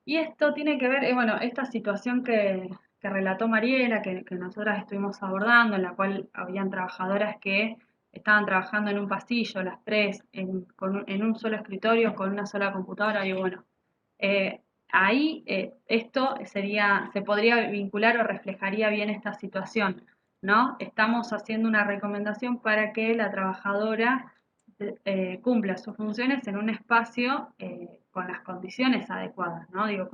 [SPEAKER 2] Y esto tiene que ver, bueno, esta situación que relató Mariela, que nosotras estuvimos abordando, en la cual habían trabajadoras que estaban trabajando en un pasillo, las tres, en un solo escritorio, con una sola computadora, y bueno, eh, ahí esto se podría vincular o reflejaría bien esta situación, ¿no? Estamos haciendo una recomendación para que la trabajadora cumpla sus funciones en un espacio con las condiciones adecuadas, ¿no? Digo,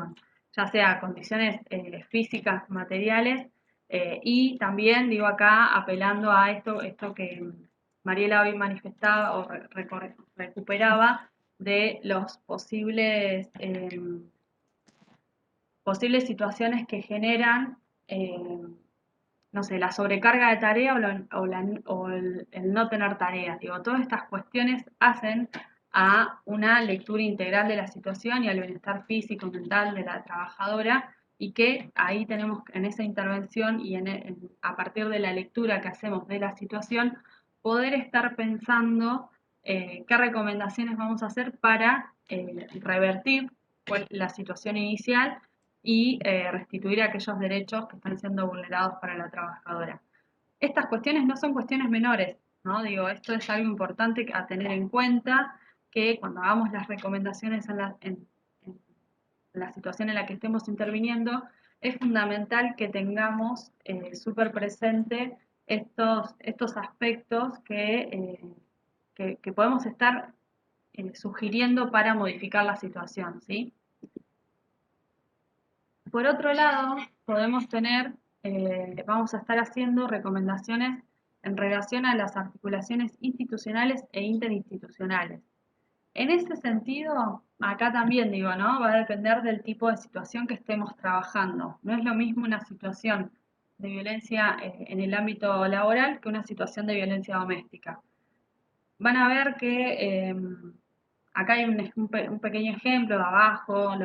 [SPEAKER 2] ya sea condiciones físicas, materiales, y también, digo acá, apelando a esto que Mariela hoy manifestaba o recuperaba de los posibles situaciones que generan, no sé, la sobrecarga de tarea o el no tener tareas. Digo, todas estas cuestiones hacen a una lectura integral de la situación y al bienestar físico y mental de la trabajadora, y que ahí tenemos en esa intervención y a partir de la lectura que hacemos de la situación, poder estar pensando qué recomendaciones vamos a hacer para revertir la situación inicial y restituir aquellos derechos que están siendo vulnerados para la trabajadora. Estas cuestiones no son cuestiones menores, ¿no? Digo, esto es algo importante a tener en cuenta, que cuando hagamos las recomendaciones en la situación en la que estemos interviniendo, es fundamental que tengamos súper presente estos aspectos que podemos estar sugiriendo para modificar la situación, ¿sí? Por otro lado, podemos vamos a estar haciendo recomendaciones en relación a las articulaciones institucionales e interinstitucionales. En ese sentido, acá también digo, ¿no? Va a depender del tipo de situación que estemos trabajando. No es lo mismo una situación de violencia en el ámbito laboral que una situación de violencia doméstica. Van a ver que acá hay un pequeño ejemplo de abajo,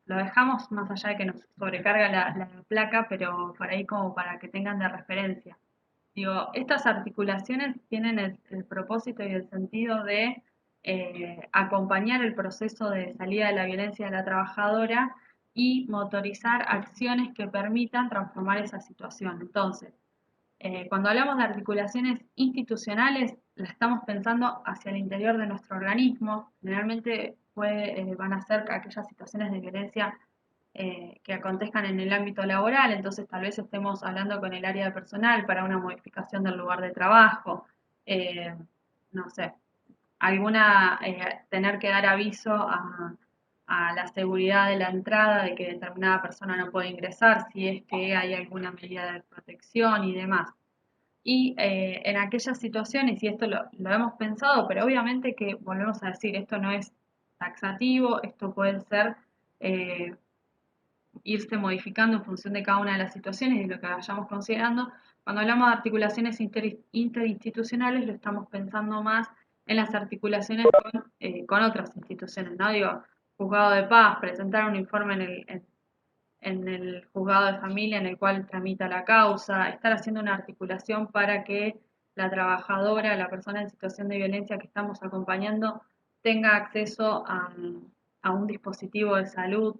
[SPEAKER 2] lo dejamos más allá de que nos sobrecarga la placa, pero por ahí como para que tengan de referencia. Digo, estas articulaciones tienen el propósito y el sentido de acompañar el proceso de salida de la violencia de la trabajadora y motorizar acciones que permitan transformar esa situación. Entonces, cuando hablamos de articulaciones institucionales, la estamos pensando hacia el interior de nuestro organismo. Generalmente van a ser aquellas situaciones de violencia que acontezcan en el ámbito laboral, entonces tal vez estemos hablando con el área de personal para una modificación del lugar de trabajo, eh, no sé, tener que dar aviso a la seguridad de la entrada de que determinada persona no puede ingresar si es que hay alguna medida de protección y demás. Y en aquellas situaciones, y esto lo hemos pensado, pero obviamente que volvemos a decir, esto no es taxativo, esto puede ser irse modificando en función de cada una de las situaciones y lo que vayamos considerando. Cuando hablamos de articulaciones interinstitucionales, lo estamos pensando más en las articulaciones con otras instituciones, ¿no? Digo, juzgado de paz, presentar un informe en el juzgado de familia en el cual tramita la causa, estar haciendo una articulación para que la trabajadora, la persona en situación de violencia que estamos acompañando, tenga acceso a un dispositivo de salud,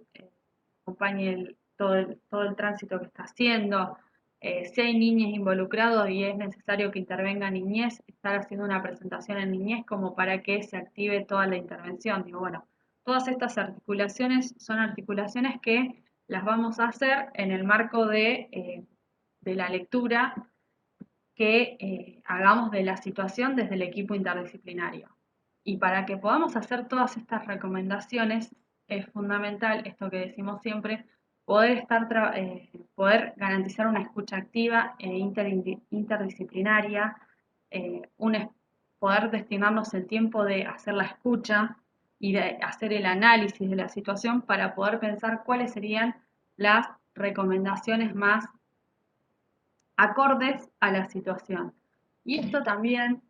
[SPEAKER 2] acompañe todo el tránsito que está haciendo. Si hay niñez involucrados y es necesario que intervenga niñez, estar haciendo una presentación en niñez como para que se active toda la intervención. Digo, bueno, todas estas articulaciones son articulaciones que las vamos a hacer en el marco de la lectura que hagamos de la situación desde el equipo interdisciplinario. Y para que podamos hacer todas estas recomendaciones, es fundamental, esto que decimos siempre, poder garantizar una escucha activa e interdisciplinaria, eh, un, poder destinarnos el tiempo de hacer la escucha y de hacer el análisis de la situación para poder pensar cuáles serían las recomendaciones más acordes a la situación. Y esto también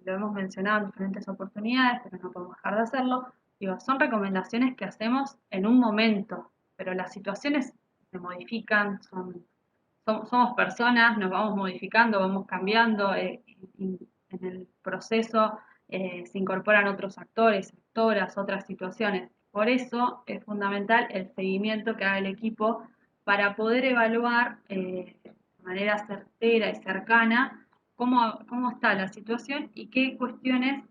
[SPEAKER 2] lo hemos mencionado en diferentes oportunidades, pero no podemos dejar de hacerlo. Digo, son recomendaciones que hacemos en un momento, pero las situaciones se modifican, somos personas, nos vamos modificando, vamos cambiando, en el proceso se incorporan otros actores, actoras, otras situaciones. Por eso es fundamental el seguimiento que haga el equipo para poder evaluar de manera certera y cercana cómo está la situación y qué cuestiones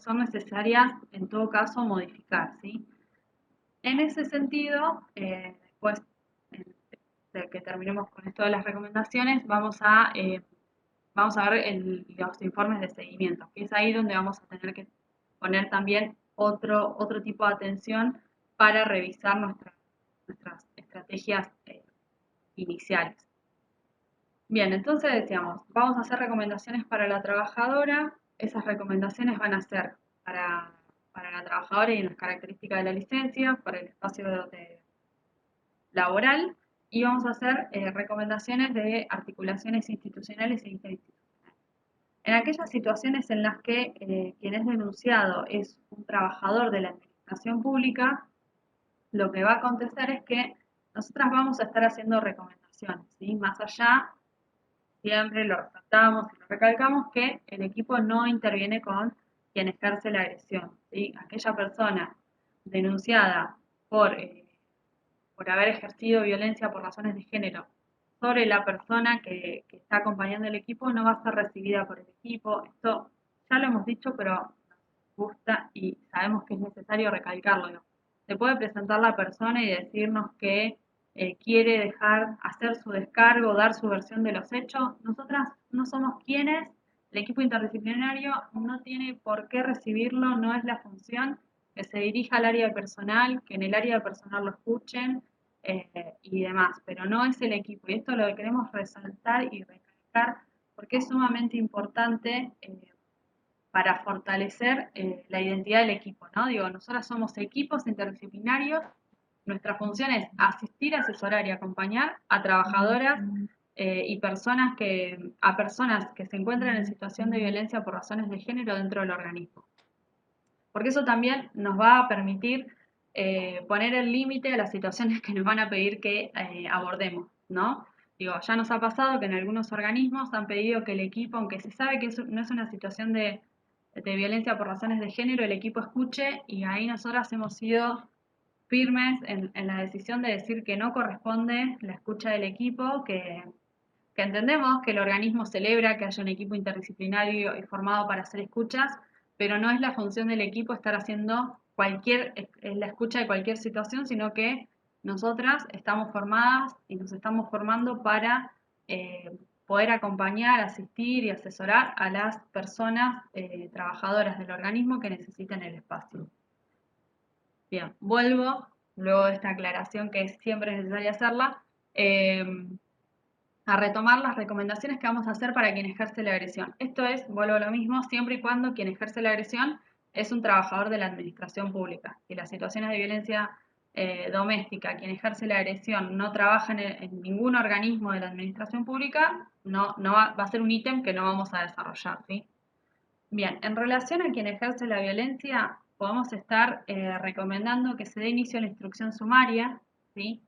[SPEAKER 2] son necesarias en todo caso modificar, ¿sí? En ese sentido, después de que terminemos con esto de las recomendaciones, vamos a ver los informes de seguimiento, que es ahí donde vamos a tener que poner también otro tipo de atención para revisar nuestras estrategias iniciales. Bien, entonces decíamos, vamos a hacer recomendaciones para la trabajadora, esas recomendaciones van a ser para la trabajadora y en las características de la licencia, para el espacio laboral, y vamos a hacer recomendaciones de articulaciones institucionales e interinstitucionales. En aquellas situaciones en las que quien es denunciado es un trabajador de la administración pública, lo que va a acontecer es que nosotras vamos a estar haciendo recomendaciones, ¿sí? Más allá, siempre lo resaltamos y lo recalcamos, que el equipo no interviene con quien ejerce la agresión, ¿sí? Aquella persona denunciada por haber ejercido violencia por razones de género sobre la persona que está acompañando el equipo no va a ser recibida por el equipo. Esto ya lo hemos dicho, pero nos gusta y sabemos que es necesario recalcarlo, ¿no? se puede presentar la persona y decirnos que quiere dejar hacer su descargo, dar su versión de los hechos. Nosotras no somos quienes, el equipo interdisciplinario no tiene por qué recibirlo, no es la función que se dirija al área de personal, que en el área de personal lo escuchen y demás, pero no es el equipo. Y esto lo queremos resaltar y recalcar porque es sumamente importante para fortalecer la identidad del equipo, ¿no? Digo, nosotros somos equipos interdisciplinarios, nuestra función es asistir, asesorar y acompañar a trabajadoras a personas que se encuentran en situación de violencia por razones de género dentro del organismo. Porque eso también nos va a permitir poner el límite a las situaciones que nos van a pedir que abordemos, ¿no? Digo, ya nos ha pasado que en algunos organismos han pedido que el equipo, aunque se sabe que no es una situación de violencia por razones de género, el equipo escuche y ahí nosotras hemos sido firmes en la decisión de decir que no corresponde la escucha del equipo, que entendemos que el organismo celebra que haya un equipo interdisciplinario y formado para hacer escuchas, pero no es la función del equipo estar haciendo la escucha de cualquier situación, sino que nosotras estamos formadas y nos estamos formando para poder acompañar, asistir y asesorar a las personas trabajadoras del organismo que necesiten el espacio. Bien, vuelvo, luego de esta aclaración que siempre es necesaria hacerla, a retomar las recomendaciones que vamos a hacer para quien ejerce la agresión. Esto es, vuelvo a lo mismo, siempre y cuando quien ejerce la agresión es un trabajador de la administración pública. Si las situaciones de violencia doméstica, quien ejerce la agresión no trabaja en ningún organismo de la administración pública, no va a ser un ítem que no vamos a desarrollar, ¿sí? Bien, en relación a quien ejerce la violencia, podemos estar recomendando que se dé inicio a la instrucción sumaria, ¿sí?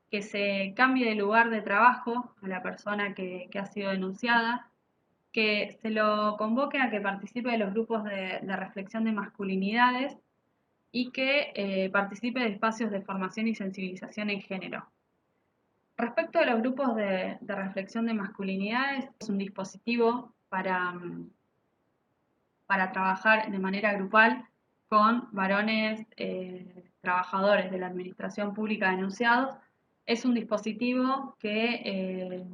[SPEAKER 2] Que se cambie de lugar de trabajo a la persona que ha sido denunciada, que se lo convoque a que participe de los grupos de reflexión de masculinidades y que participe de espacios de formación y sensibilización en género. Respecto a los grupos de reflexión de masculinidades, es un dispositivo para trabajar de manera grupal con varones trabajadores de la administración pública denunciados. Es un dispositivo que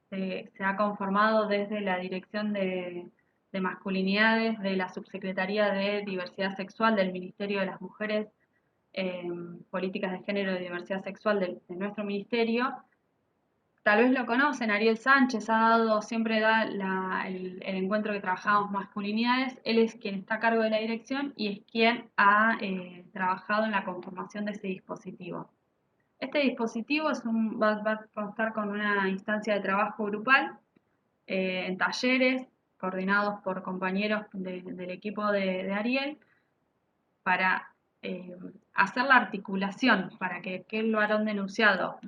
[SPEAKER 2] se ha conformado desde la Dirección de Masculinidades de la Subsecretaría de Diversidad Sexual del Ministerio de las Mujeres, Políticas de Género y Diversidad Sexual de nuestro ministerio. Tal vez lo conocen, Ariel Sánchez siempre da el encuentro que trabajamos masculinidades, él es quien está a cargo de la dirección y es quien ha trabajado en la conformación de ese dispositivo. Este dispositivo va a constar con una instancia de trabajo grupal en talleres coordinados por compañeros del equipo de Ariel para hacer la articulación para que aquel varón denunciado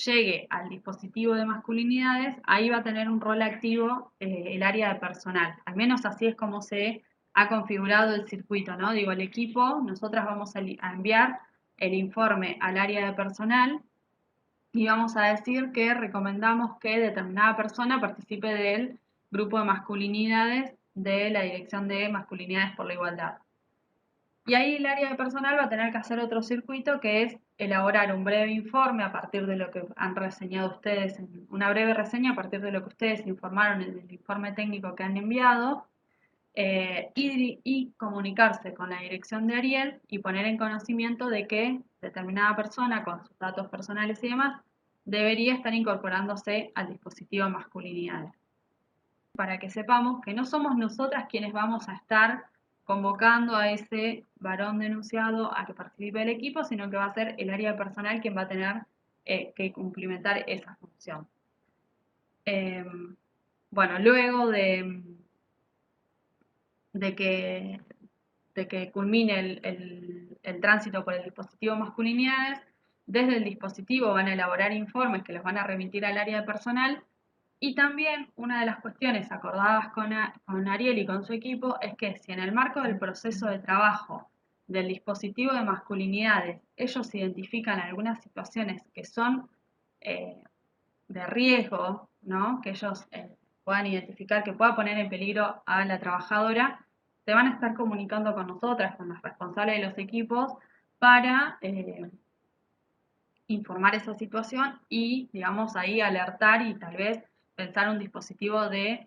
[SPEAKER 2] llegue al dispositivo de masculinidades, ahí va a tener un rol activo el área de personal. Al menos así es como se ha configurado el circuito, ¿no? Digo, el equipo, nosotras vamos a enviar el informe al área de personal y vamos a decir que recomendamos que determinada persona participe del grupo de masculinidades de la Dirección de Masculinidades por la Igualdad. Y ahí el área de personal va a tener que hacer otro circuito que es elaborar un breve informe a partir de lo que han reseñado ustedes, una breve reseña a partir de lo que ustedes informaron en el informe técnico que han enviado y comunicarse con la dirección de Ariel y poner en conocimiento de que determinada persona con sus datos personales y demás debería estar incorporándose al dispositivo masculinidades. Para que sepamos que no somos nosotras quienes vamos a estar convocando a ese varón denunciado a que participe del equipo, sino que va a ser el área de personal quien va a tener que cumplimentar esa función. Bueno, luego de que, de que culmine el tránsito por el dispositivo masculinidades, desde el dispositivo van a elaborar informes que los van a remitir al área de personal y también una de las cuestiones acordadas con Ariel y con su equipo es que si en el marco del proceso de trabajo del dispositivo de masculinidades ellos identifican algunas situaciones que son de riesgo, ¿no? Que ellos puedan identificar que pueda poner en peligro a la trabajadora, se van a estar comunicando con nosotras, con los responsables de los equipos, para informar esa situación y, digamos, ahí alertar y tal vez pensar un dispositivo de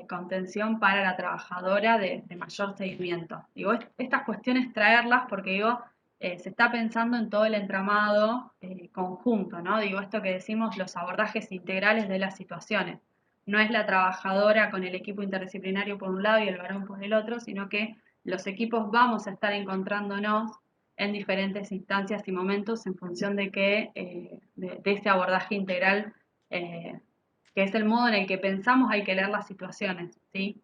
[SPEAKER 2] contención para la trabajadora de mayor seguimiento. Digo, estas cuestiones traerlas porque digo, se está pensando en todo el entramado conjunto, ¿no? Digo, esto que decimos, los abordajes integrales de las situaciones. No es la trabajadora con el equipo interdisciplinario por un lado y el varón por el otro, sino que los equipos vamos a estar encontrándonos en diferentes instancias y momentos en función de que de ese abordaje integral, que es el modo en el que pensamos hay que leer las situaciones, ¿sí?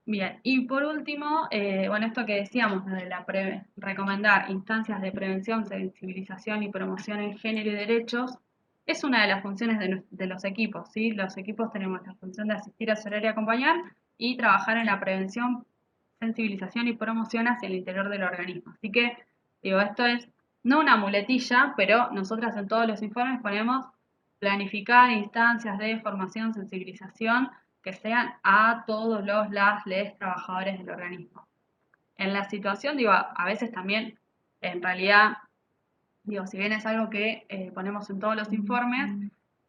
[SPEAKER 2] Bien, y por último, bueno, esto que decíamos de recomendar instancias de prevención, sensibilización y promoción en género y derechos, es una de las funciones de los equipos, ¿sí? Los equipos tenemos la función de asistir, asesorar y acompañar y trabajar en la prevención, sensibilización y promoción hacia el interior del organismo. Así que, digo, esto es no una muletilla, pero nosotras en todos los informes ponemos planificar instancias de formación, sensibilización que sean a todos les trabajadores del organismo. En la situación, digo, a veces también, en realidad, digo, si bien es algo que ponemos en todos los informes,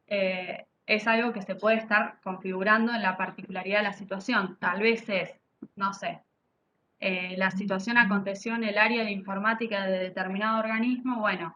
[SPEAKER 2] es algo que se puede estar configurando en la particularidad de la situación. Tal vez es, no sé, la situación aconteció en el área de informática de determinado organismo, bueno,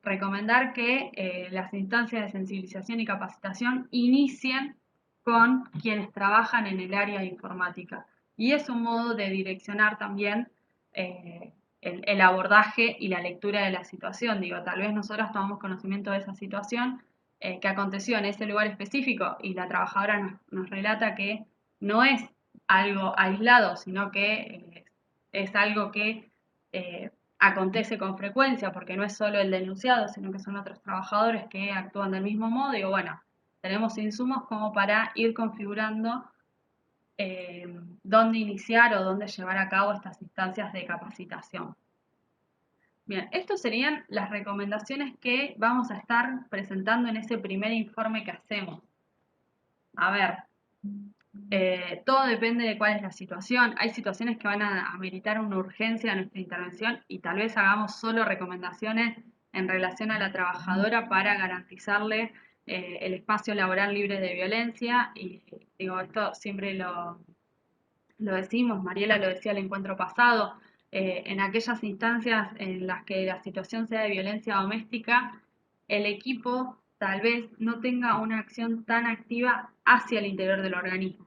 [SPEAKER 2] recomendar que las instancias de sensibilización y capacitación inicien con quienes trabajan en el área de informática. Y es un modo de direccionar también el abordaje y la lectura de la situación. Digo, tal vez nosotros tomamos conocimiento de esa situación que aconteció en ese lugar específico y la trabajadora nos relata que no es algo aislado, sino que es algo que acontece con frecuencia, porque no es solo el denunciado, sino que son otros trabajadores que actúan del mismo modo. Digo, bueno, tenemos insumos como para ir configurando dónde iniciar o dónde llevar a cabo estas instancias de capacitación. Bien, estas serían las recomendaciones que vamos a estar presentando en ese primer informe que hacemos. A ver, todo depende de cuál es la situación. Hay situaciones que van a ameritar una urgencia de nuestra intervención y tal vez hagamos solo recomendaciones en relación a la trabajadora para garantizarle el espacio laboral libre de violencia. Y digo, esto siempre lo decimos, Mariela lo decía el encuentro pasado, en aquellas instancias en las que la situación sea de violencia doméstica, el equipo tal vez no tenga una acción tan activa hacia el interior del organismo.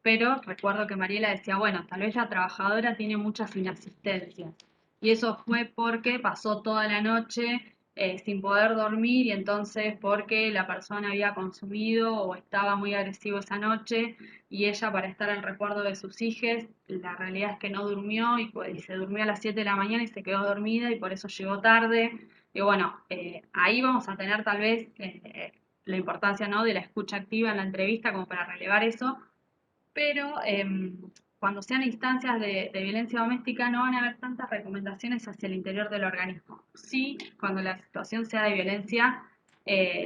[SPEAKER 2] Pero recuerdo que Mariela decía, bueno, tal vez la trabajadora tiene muchas inasistencias. Y eso fue porque pasó toda la noche sin poder dormir y entonces porque la persona había consumido o estaba muy agresivo esa noche y ella para estar al recuerdo de sus hijos, la realidad es que no durmió y se durmió a las 7 de la mañana y se quedó dormida y por eso llegó tarde. Y bueno, ahí vamos a tener tal vez la importancia, ¿no?, de la escucha activa en la entrevista como para relevar eso, pero cuando sean instancias de violencia doméstica no van a haber tantas recomendaciones hacia el interior del organismo. Sí, cuando la situación sea de violencia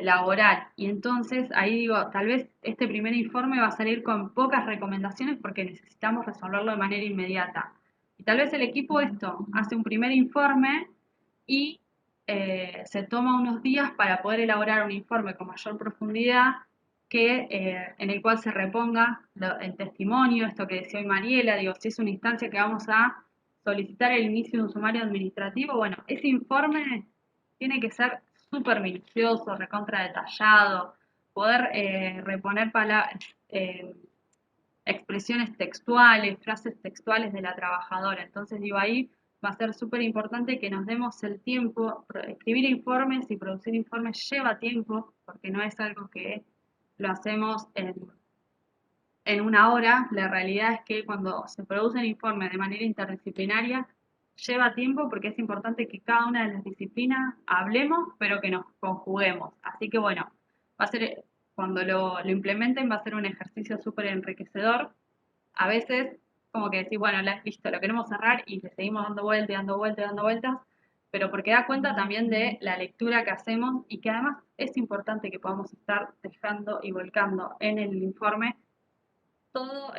[SPEAKER 2] laboral. Y entonces ahí digo, tal vez este primer informe va a salir con pocas recomendaciones porque necesitamos resolverlo de manera inmediata. Y tal vez el equipo esto hace un primer informe y se toma unos días para poder elaborar un informe con mayor profundidad en el cual se reponga el testimonio, esto que decía hoy Mariela, digo, si es una instancia que vamos a solicitar el inicio de un sumario administrativo, bueno, ese informe tiene que ser súper minucioso, recontra detallado, poder reponer expresiones textuales, frases textuales de la trabajadora. Entonces, digo, ahí va a ser súper importante que nos demos el tiempo. Escribir informes y producir informes lleva tiempo, porque no es algo que lo hacemos en una hora. La realidad es que cuando se producen informes de manera interdisciplinaria, lleva tiempo porque es importante que cada una de las disciplinas hablemos, pero que nos conjuguemos. Así que bueno, va a ser, cuando lo implementen va a ser un ejercicio súper enriquecedor. A veces como que decís, bueno, listo, lo queremos cerrar y le seguimos dando vueltas, dando vueltas, dando vueltas, pero porque da cuenta también de la lectura que hacemos y que además es importante que podamos estar dejando y volcando en el informe todo,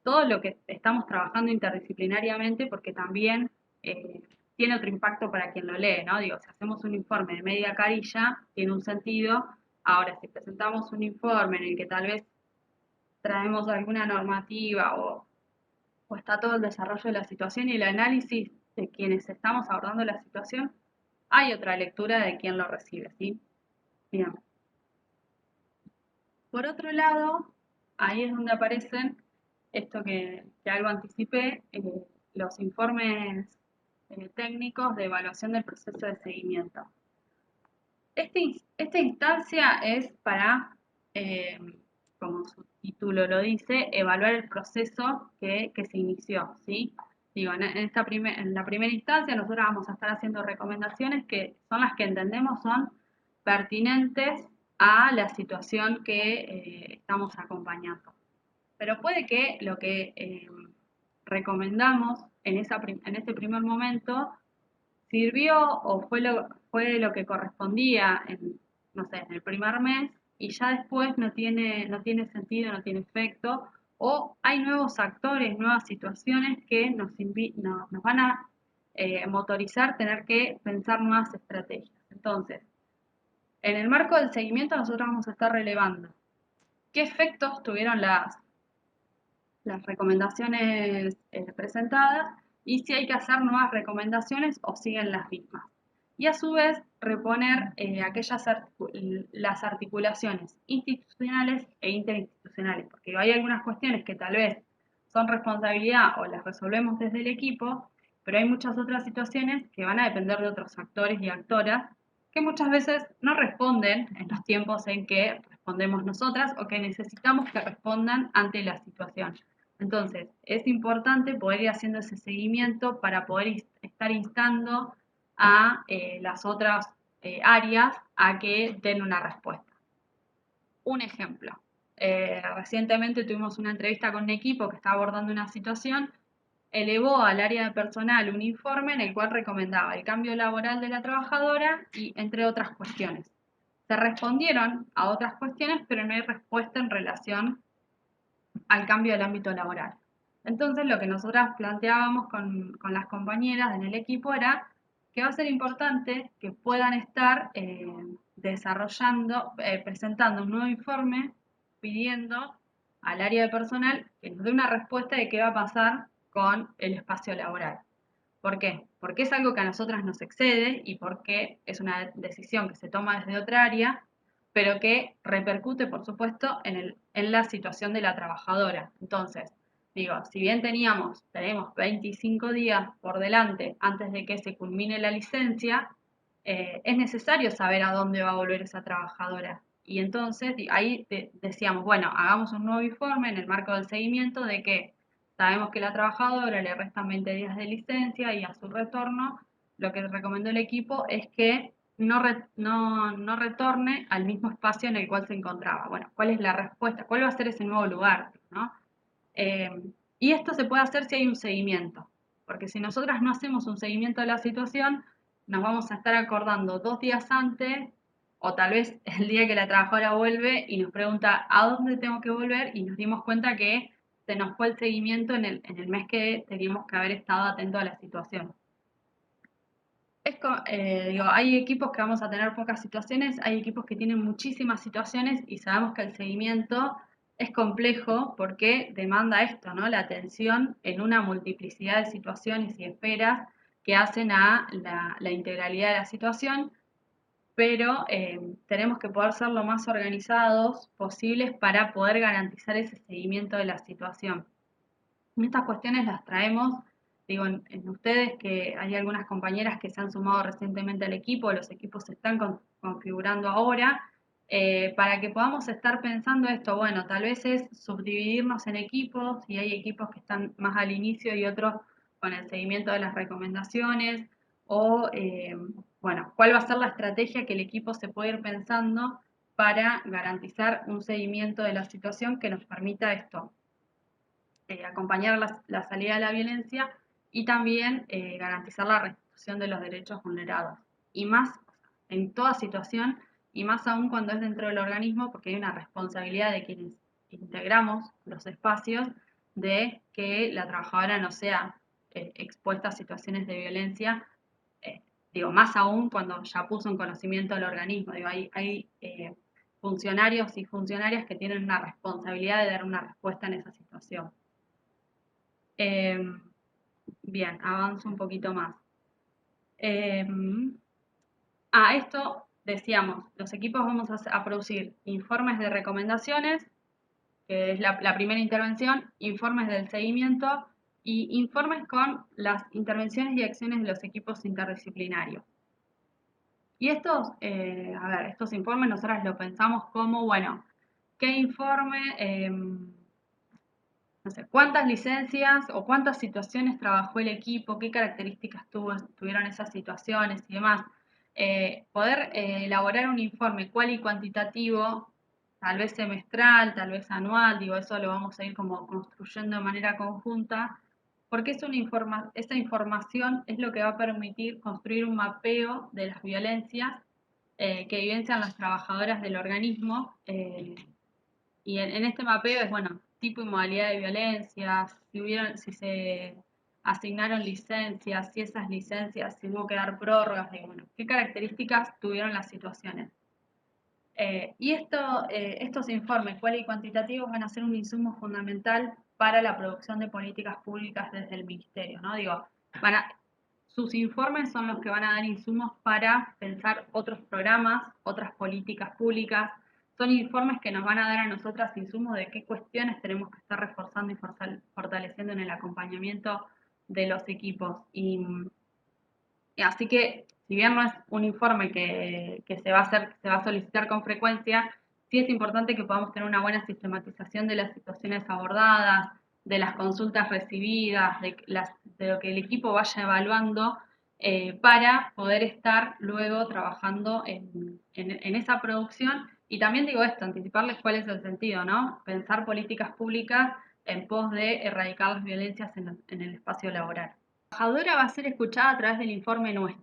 [SPEAKER 2] todo lo que estamos trabajando interdisciplinariamente, porque también tiene otro impacto para quien lo lee, ¿no? Digo, si hacemos un informe de media carilla, tiene un sentido. Ahora, si presentamos un informe en el que tal vez traemos alguna normativa o está todo el desarrollo de la situación y el análisis de quienes estamos abordando la situación, hay otra lectura de quien lo recibe, ¿sí? Bien. Por otro lado, ahí es donde aparecen esto que algo anticipé, los informes técnicos de evaluación del proceso de seguimiento. Esta instancia es para, eh, como su título lo dice, evaluar el proceso que se inició, ¿sí? Digo, en la primera instancia nosotros vamos a estar haciendo recomendaciones que son las que entendemos son pertinentes a la situación que estamos acompañando. Pero puede que lo que recomendamos en ese primer momento sirvió o fue lo que correspondía en, no sé, en el primer mes y ya después no tiene sentido, no tiene efecto, o hay nuevos actores, nuevas situaciones que nos van a motorizar tener que pensar nuevas estrategias. Entonces, en el marco del seguimiento nosotros vamos a estar relevando qué efectos tuvieron las recomendaciones presentadas y si hay que hacer nuevas recomendaciones o siguen las mismas. Y a su vez reponer las articulaciones institucionales e interinstitucionales, porque hay algunas cuestiones que tal vez son responsabilidad o las resolvemos desde el equipo, pero hay muchas otras situaciones que van a depender de otros actores y actoras que muchas veces no responden en los tiempos en que respondemos nosotras o que necesitamos que respondan ante la situación. Entonces, es importante poder ir haciendo ese seguimiento para poder estar instando a las otras áreas a que den una respuesta. Un ejemplo. Recientemente tuvimos una entrevista con un equipo que estaba abordando una situación, elevó al área de personal un informe en el cual recomendaba el cambio laboral de la trabajadora y entre otras cuestiones. Se respondieron a otras cuestiones, pero no hay respuesta en relación al cambio del ámbito laboral. Entonces, lo que nosotras planteábamos con las compañeras en el equipo era que va a ser importante que puedan estar presentando un nuevo informe pidiendo al área de personal que nos dé una respuesta de qué va a pasar con el espacio laboral. ¿Por qué? Porque es algo que a nosotras nos excede y porque es una decisión que se toma desde otra área, pero que repercute, por supuesto, en la situación de la trabajadora. Entonces, digo, si bien tenemos 25 días por delante antes de que se culmine la licencia, es necesario saber a dónde va a volver esa trabajadora. Y entonces ahí decíamos, bueno, hagamos un nuevo informe en el marco del seguimiento de que sabemos que la trabajadora le restan 20 días de licencia y a su retorno lo que recomendó el equipo es que no retorne al mismo espacio en el cual se encontraba. Bueno, ¿cuál es la respuesta? ¿Cuál va a ser ese nuevo lugar? ¿No? Eh, y esto se puede hacer si hay un seguimiento, porque si nosotras no hacemos un seguimiento de la situación, nos vamos a estar acordando 2 días antes o tal vez el día que la trabajadora vuelve y nos pregunta a dónde tengo que volver y nos dimos cuenta que se nos fue el seguimiento en el mes que teníamos que haber estado atentos a la situación. Digo, hay equipos que vamos a tener pocas situaciones, hay equipos que tienen muchísimas situaciones y sabemos que el seguimiento es complejo porque demanda esto, ¿no? La atención en una multiplicidad de situaciones y esferas que hacen a la integralidad de la situación, pero tenemos que poder ser lo más organizados posibles para poder garantizar ese seguimiento de la situación. Estas cuestiones las traemos, digo, en ustedes, que hay algunas compañeras que se han sumado recientemente al equipo, los equipos se están configurando ahora, para que podamos estar pensando esto, bueno, tal vez es subdividirnos en equipos, y hay equipos que están más al inicio y otros con el seguimiento de las recomendaciones, o, bueno, cuál va a ser la estrategia que el equipo se puede ir pensando para garantizar un seguimiento de la situación que nos permita esto, acompañar la salida de la violencia y también garantizar la restitución de los derechos vulnerados. Y más en toda situación, y más aún cuando es dentro del organismo, porque hay una responsabilidad de quienes integramos los espacios de que la trabajadora no sea expuesta a situaciones de violencia digo, más aún cuando ya puso en conocimiento al organismo, digo, hay funcionarios y funcionarias que tienen una responsabilidad de dar una respuesta en esa situación. Bien, avanzo un poquito más. A esto decíamos, los equipos vamos a producir informes de recomendaciones, que es la primera intervención, informes del seguimiento y informes con las intervenciones y acciones de los equipos interdisciplinarios. Y estos informes nosotros los pensamos como, bueno, ¿qué informe? No sé, cuántas licencias o cuántas situaciones trabajó el equipo, qué características tuvieron esas situaciones y demás. Poder elaborar un informe cual y cuantitativo, tal vez semestral, tal vez anual, digo, eso lo vamos a ir como construyendo de manera conjunta, porque esa información es lo que va a permitir construir un mapeo de las violencias que vivencian las trabajadoras del organismo. Y en este mapeo es, bueno, tipo y modalidad de violencias, si se asignaron licencias, si esas licencias, si hubo que dar prórrogas, y bueno, qué características tuvieron las situaciones. Estos informes cual y cuantitativos van a ser un insumo fundamental para la producción de políticas públicas desde el ministerio, ¿no? Digo, sus informes son los que van a dar insumos para pensar otros programas, otras políticas públicas. Son informes que nos van a dar a nosotras insumos de qué cuestiones tenemos que estar reforzando y fortaleciendo en el acompañamiento de los equipos. Y así que, si bien no es un informe que se va a solicitar con frecuencia, sí es importante que podamos tener una buena sistematización de las situaciones abordadas, de las consultas recibidas, de lo que el equipo vaya evaluando, para poder estar luego trabajando en esa producción. Y también digo esto, anticiparles cuál es el sentido, ¿no? Pensar políticas públicas en pos de erradicar las violencias en el espacio laboral. La trabajadora va a ser escuchada a través del informe nuestro.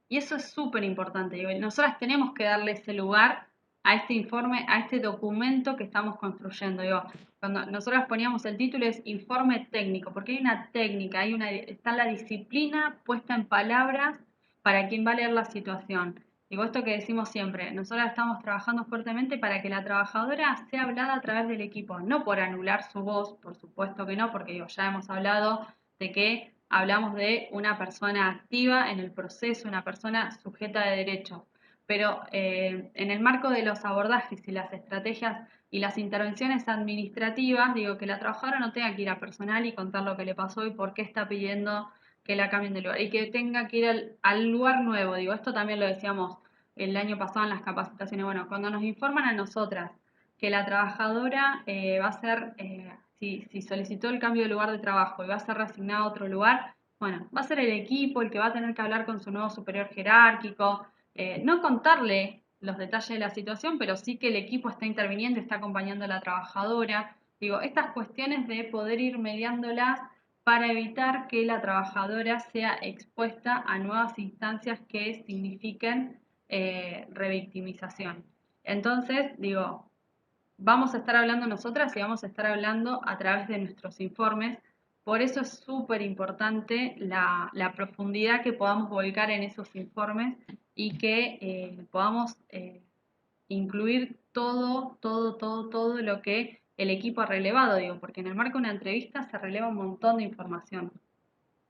[SPEAKER 2] Y eso es súper importante. Digo, nosotras tenemos que darle ese lugar a este informe, a este documento que estamos construyendo. Digo, cuando nosotras poníamos el título es informe técnico, porque hay una técnica, está la disciplina puesta en palabras para quien va a leer la situación. Digo, esto que decimos siempre, nosotras estamos trabajando fuertemente para que la trabajadora sea hablada a través del equipo, no por anular su voz, por supuesto que no, porque digo, ya hemos hablado de que hablamos de una persona activa en el proceso, una persona sujeta de derechos. Pero en el marco de los abordajes y las estrategias y las intervenciones administrativas, digo que la trabajadora no tenga que ir a personal y contar lo que le pasó y por qué está pidiendo que la cambien de lugar y que tenga que ir al lugar nuevo. Digo, esto también lo decíamos el año pasado en las capacitaciones. Bueno, cuando nos informan a nosotras que la trabajadora va a ser, si solicitó el cambio de lugar de trabajo y va a ser reasignado a otro lugar, bueno, va a ser el equipo el que va a tener que hablar con su nuevo superior jerárquico, no contarle los detalles de la situación, pero sí que el equipo está interviniendo, está acompañando a la trabajadora. Digo, estas cuestiones de poder ir mediándolas para evitar que la trabajadora sea expuesta a nuevas instancias que signifiquen revictimización. Entonces, digo, vamos a estar hablando nosotras y vamos a estar hablando a través de nuestros informes. Por eso es súper importante la profundidad que podamos volcar en esos informes y que podamos incluir todo lo que el equipo ha relevado, digo, porque en el marco de una entrevista se releva un montón de información.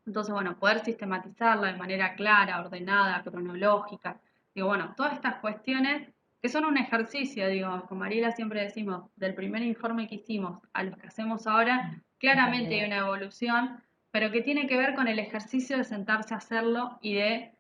[SPEAKER 2] Entonces, bueno, poder sistematizarla de manera clara, ordenada, cronológica. Digo, bueno, todas estas cuestiones que son un ejercicio, digo, con Mariela siempre decimos, del primer informe que hicimos a los que hacemos ahora, claramente hay una evolución, pero que tiene que ver con el ejercicio de sentarse a hacerlo y de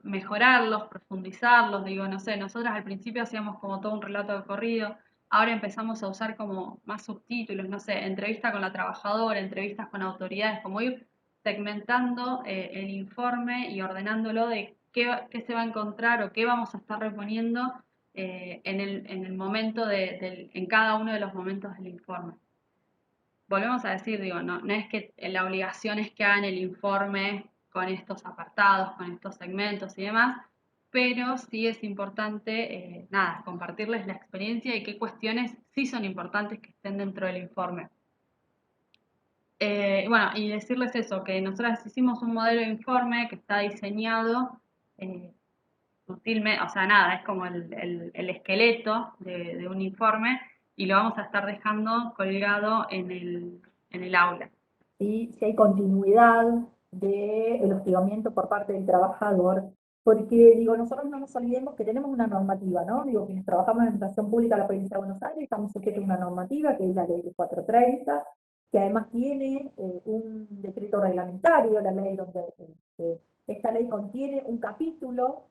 [SPEAKER 2] mejorarlos, profundizarlos. Digo, no sé, nosotras al principio hacíamos como todo un relato de corrido, ahora empezamos a usar como más subtítulos, no sé, entrevista con la trabajadora, entrevistas con autoridades, como ir segmentando el informe y ordenándolo de qué se va a encontrar o qué vamos a estar reponiendo en el momento en cada uno de los momentos del informe. Volvemos a decir, digo, no es que la obligación es que hagan el informe con estos apartados, con estos segmentos y demás, pero sí es importante, nada, compartirles la experiencia y qué cuestiones sí son importantes que estén dentro del informe. Bueno, y decirles eso, que nosotros hicimos un modelo de informe que está diseñado sutilmente, o sea, nada, es como el esqueleto de un informe y lo vamos a estar dejando colgado en el aula.
[SPEAKER 1] ¿Sí? Si hay continuidad del hostigamiento por parte del trabajador, porque digo, nosotros no nos olvidemos que tenemos una normativa, ¿no? Digo, quienes trabajamos en administración pública de la provincia de Buenos Aires estamos sujetos a una normativa que es la ley 430, que además tiene un decreto reglamentario, la ley donde esta ley contiene un capítulo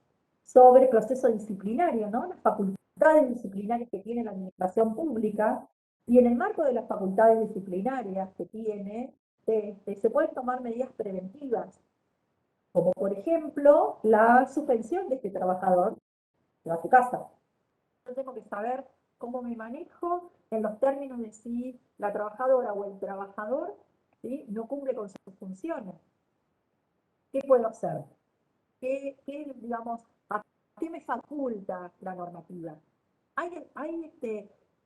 [SPEAKER 1] sobre proceso disciplinario, ¿no? Las facultades disciplinarias que tiene la administración pública, y en el marco de las facultades disciplinarias que tiene, se pueden tomar medidas preventivas, como por ejemplo la suspensión de este trabajador de a su casa. Yo tengo que saber cómo me manejo en los términos de si la trabajadora o el trabajador, ¿sí?, no cumple con sus funciones. ¿Qué puedo hacer? Digamos, ¿a qué me faculta la normativa?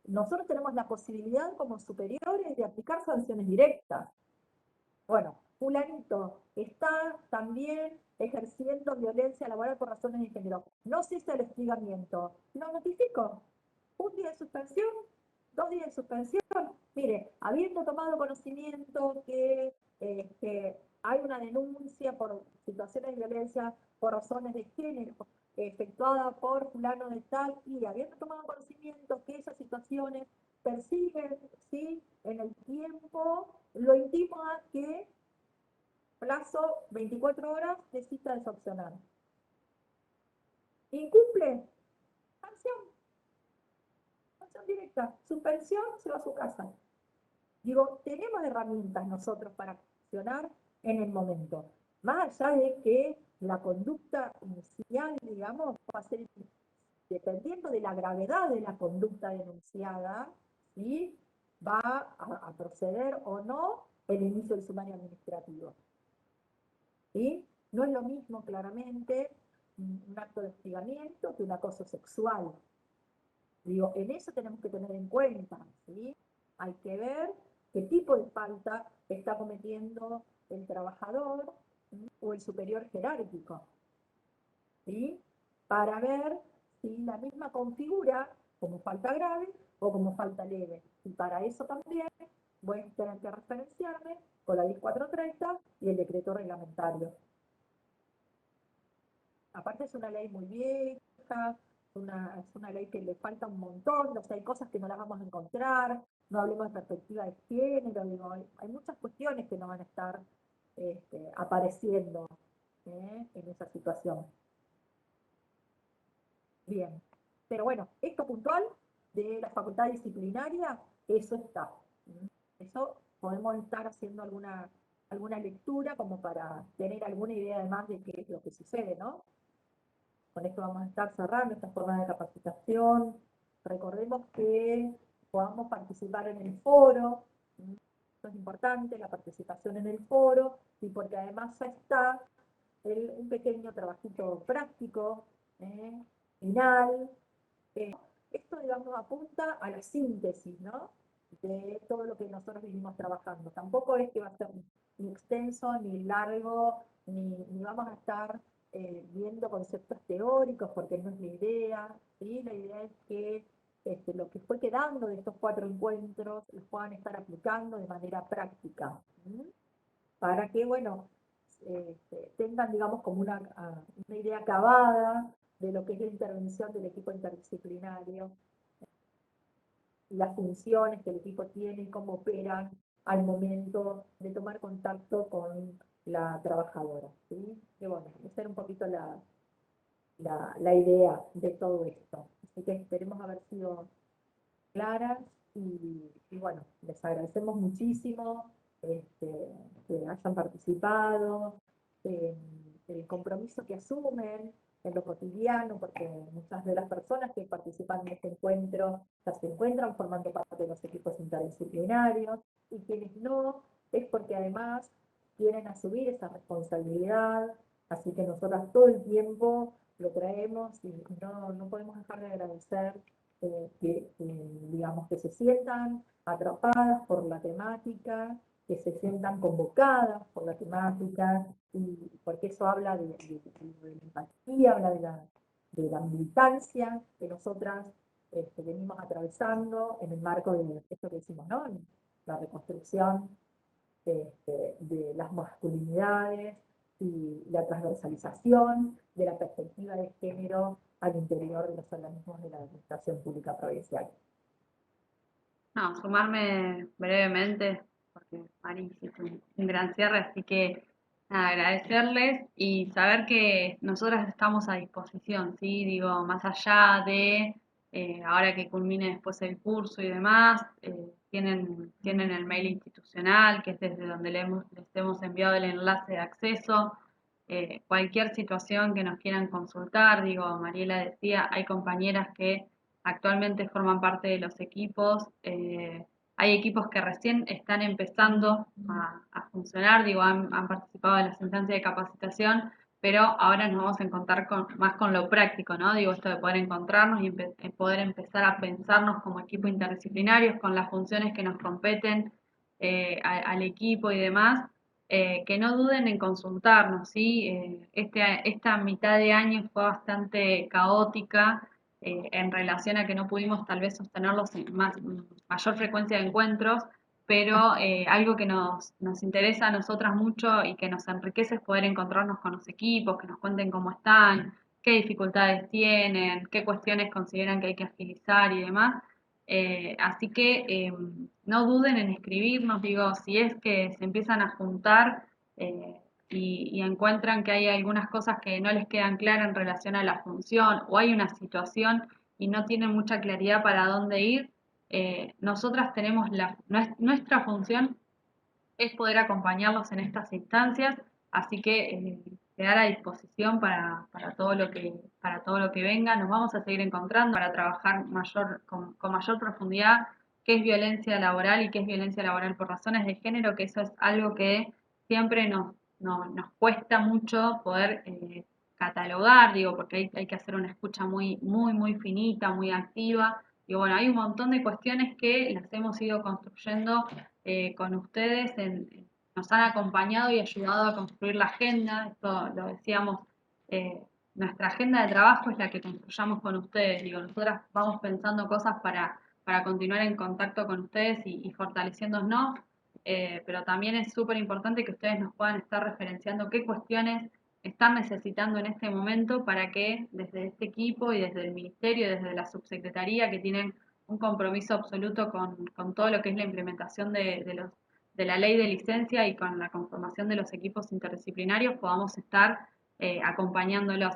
[SPEAKER 1] Nosotros tenemos la posibilidad como superiores de aplicar sanciones directas. Bueno, fulanito está también ejerciendo violencia laboral por razones de género. No cesa el hostigamiento. Lo notifico. Un día de suspensión, 2 días de suspensión. Mire, habiendo tomado conocimiento que hay una denuncia por situaciones de violencia por razones de género efectuada por fulano de tal, y habiendo tomado conocimiento que esas situaciones persiguen, ¿sí?, en el tiempo, lo intimo a que plazo 24 horas de cita desopcional. Incumple, sanción, sanción directa, suspensión, se va a su casa. Digo, tenemos herramientas nosotros para accionar en el momento. Más allá de que la conducta inicial, digamos, va a ser dependiendo de la gravedad de la conducta denunciada, ¿sí?, va a proceder o no el inicio del sumario administrativo. ¿Sí? No es lo mismo, claramente, un acto de hostigamiento que un acoso sexual. Digo, en eso tenemos que tener en cuenta, ¿sí? Hay que ver qué tipo de falta está cometiendo el trabajador, ¿sí?, o el superior jerárquico, ¿sí?, para ver si la misma configura como falta grave o como falta leve. Y para eso también voy a tener que referenciarme con la ley 430 y el decreto reglamentario. Aparte es una ley muy vieja, es una ley que le falta un montón, o sea, hay cosas que no las vamos a encontrar, no hablemos de perspectiva de género, digo, hay muchas cuestiones que no van a estar apareciendo en esa situación. Bien, pero bueno, esto puntual de la facultad disciplinaria, eso está. Eso podemos estar haciendo alguna lectura como para tener alguna idea además de qué es lo que sucede, ¿no? Con esto vamos a estar cerrando esta jornada de capacitación. Recordemos que podamos participar en el foro. Esto es importante, la participación en el foro, y porque además ya está un pequeño trabajito práctico, final. Esto, digamos, apunta a la síntesis, ¿no?, de todo lo que nosotros venimos trabajando. Tampoco es que va a ser ni extenso, ni largo, ni vamos a estar viendo conceptos teóricos, porque no es la idea, ¿sí? La idea es que lo que fue quedando de estos 4 encuentros los puedan estar aplicando de manera práctica, ¿sí?, para que, bueno, tengan, digamos, como una idea acabada de lo que es la intervención del equipo interdisciplinario, las funciones que el equipo tiene y cómo operan al momento de tomar contacto con la trabajadora, ¿sí? Y bueno, esa era un poquito la idea de todo esto. Así que esperemos haber sido claras y bueno, les agradecemos muchísimo que hayan participado, el compromiso que asumen en lo cotidiano, porque muchas de las personas que participan en este encuentro ya se encuentran formando parte de los equipos interdisciplinarios, y quienes no, es porque además quieren asumir esa responsabilidad, así que nosotras todo el tiempo lo traemos y no podemos dejar de agradecer digamos, que se sientan atrapadas por la temática, que se sientan convocadas por la temática, y porque eso habla de la empatía, habla de la militancia que nosotras venimos atravesando en el marco de esto que decimos, ¿no? La reconstrucción de las masculinidades y la transversalización de la perspectiva de género al interior de los organismos de la Administración Pública Provincial.
[SPEAKER 2] No, sumarme brevemente, porque Mari hiciste un gran cierre, así que nada, agradecerles y saber que nosotras estamos a disposición, ¿sí? Digo, más allá de ahora que culmine después el curso y demás, tienen el mail institucional, que es desde donde les hemos enviado el enlace de acceso. Cualquier situación que nos quieran consultar, digo, Mariela decía, hay compañeras que actualmente forman parte de los equipos. Hay equipos que recién están empezando a funcionar, digo, han participado en las instancias de capacitación, pero ahora nos vamos a encontrar más con lo práctico, ¿no? Digo, esto de poder encontrarnos y poder empezar a pensarnos como equipo interdisciplinarios con las funciones que nos competen al equipo y demás. Que no duden en consultarnos, ¿sí? Esta mitad de año fue bastante caótica en relación a que no pudimos tal vez sostenerlos en mayor frecuencia de encuentros, pero algo que nos interesa a nosotras mucho y que nos enriquece es poder encontrarnos con los equipos, que nos cuenten cómo están, qué dificultades tienen, qué cuestiones consideran que hay que agilizar y demás. Así que no duden en escribirnos, digo, si es que se empiezan a juntar y encuentran que hay algunas cosas que no les quedan claras en relación a la función o hay una situación y no tienen mucha claridad para dónde ir, nosotras tenemos nuestra función es poder acompañarlos en estas instancias, así que quedar a disposición para todo lo que venga. Nos vamos a seguir encontrando para trabajar con mayor profundidad qué es violencia laboral y qué es violencia laboral por razones de género, que eso es algo que siempre nos cuesta mucho poder catalogar, digo, porque hay que hacer una escucha muy finita, muy activa. Y bueno, hay un montón de cuestiones que las hemos ido construyendo con ustedes, nos han acompañado y ayudado a construir la agenda, esto lo decíamos, nuestra agenda de trabajo es la que construyamos con ustedes, digo, nosotras vamos pensando cosas para continuar en contacto con ustedes y fortaleciéndonos, pero también es súper importante que ustedes nos puedan estar referenciando qué cuestiones están necesitando en este momento para que desde este equipo y desde el ministerio, desde la subsecretaría que tienen un compromiso absoluto con todo lo que es la implementación de la ley de licencia y con la conformación de los equipos interdisciplinarios podamos estar acompañándolos.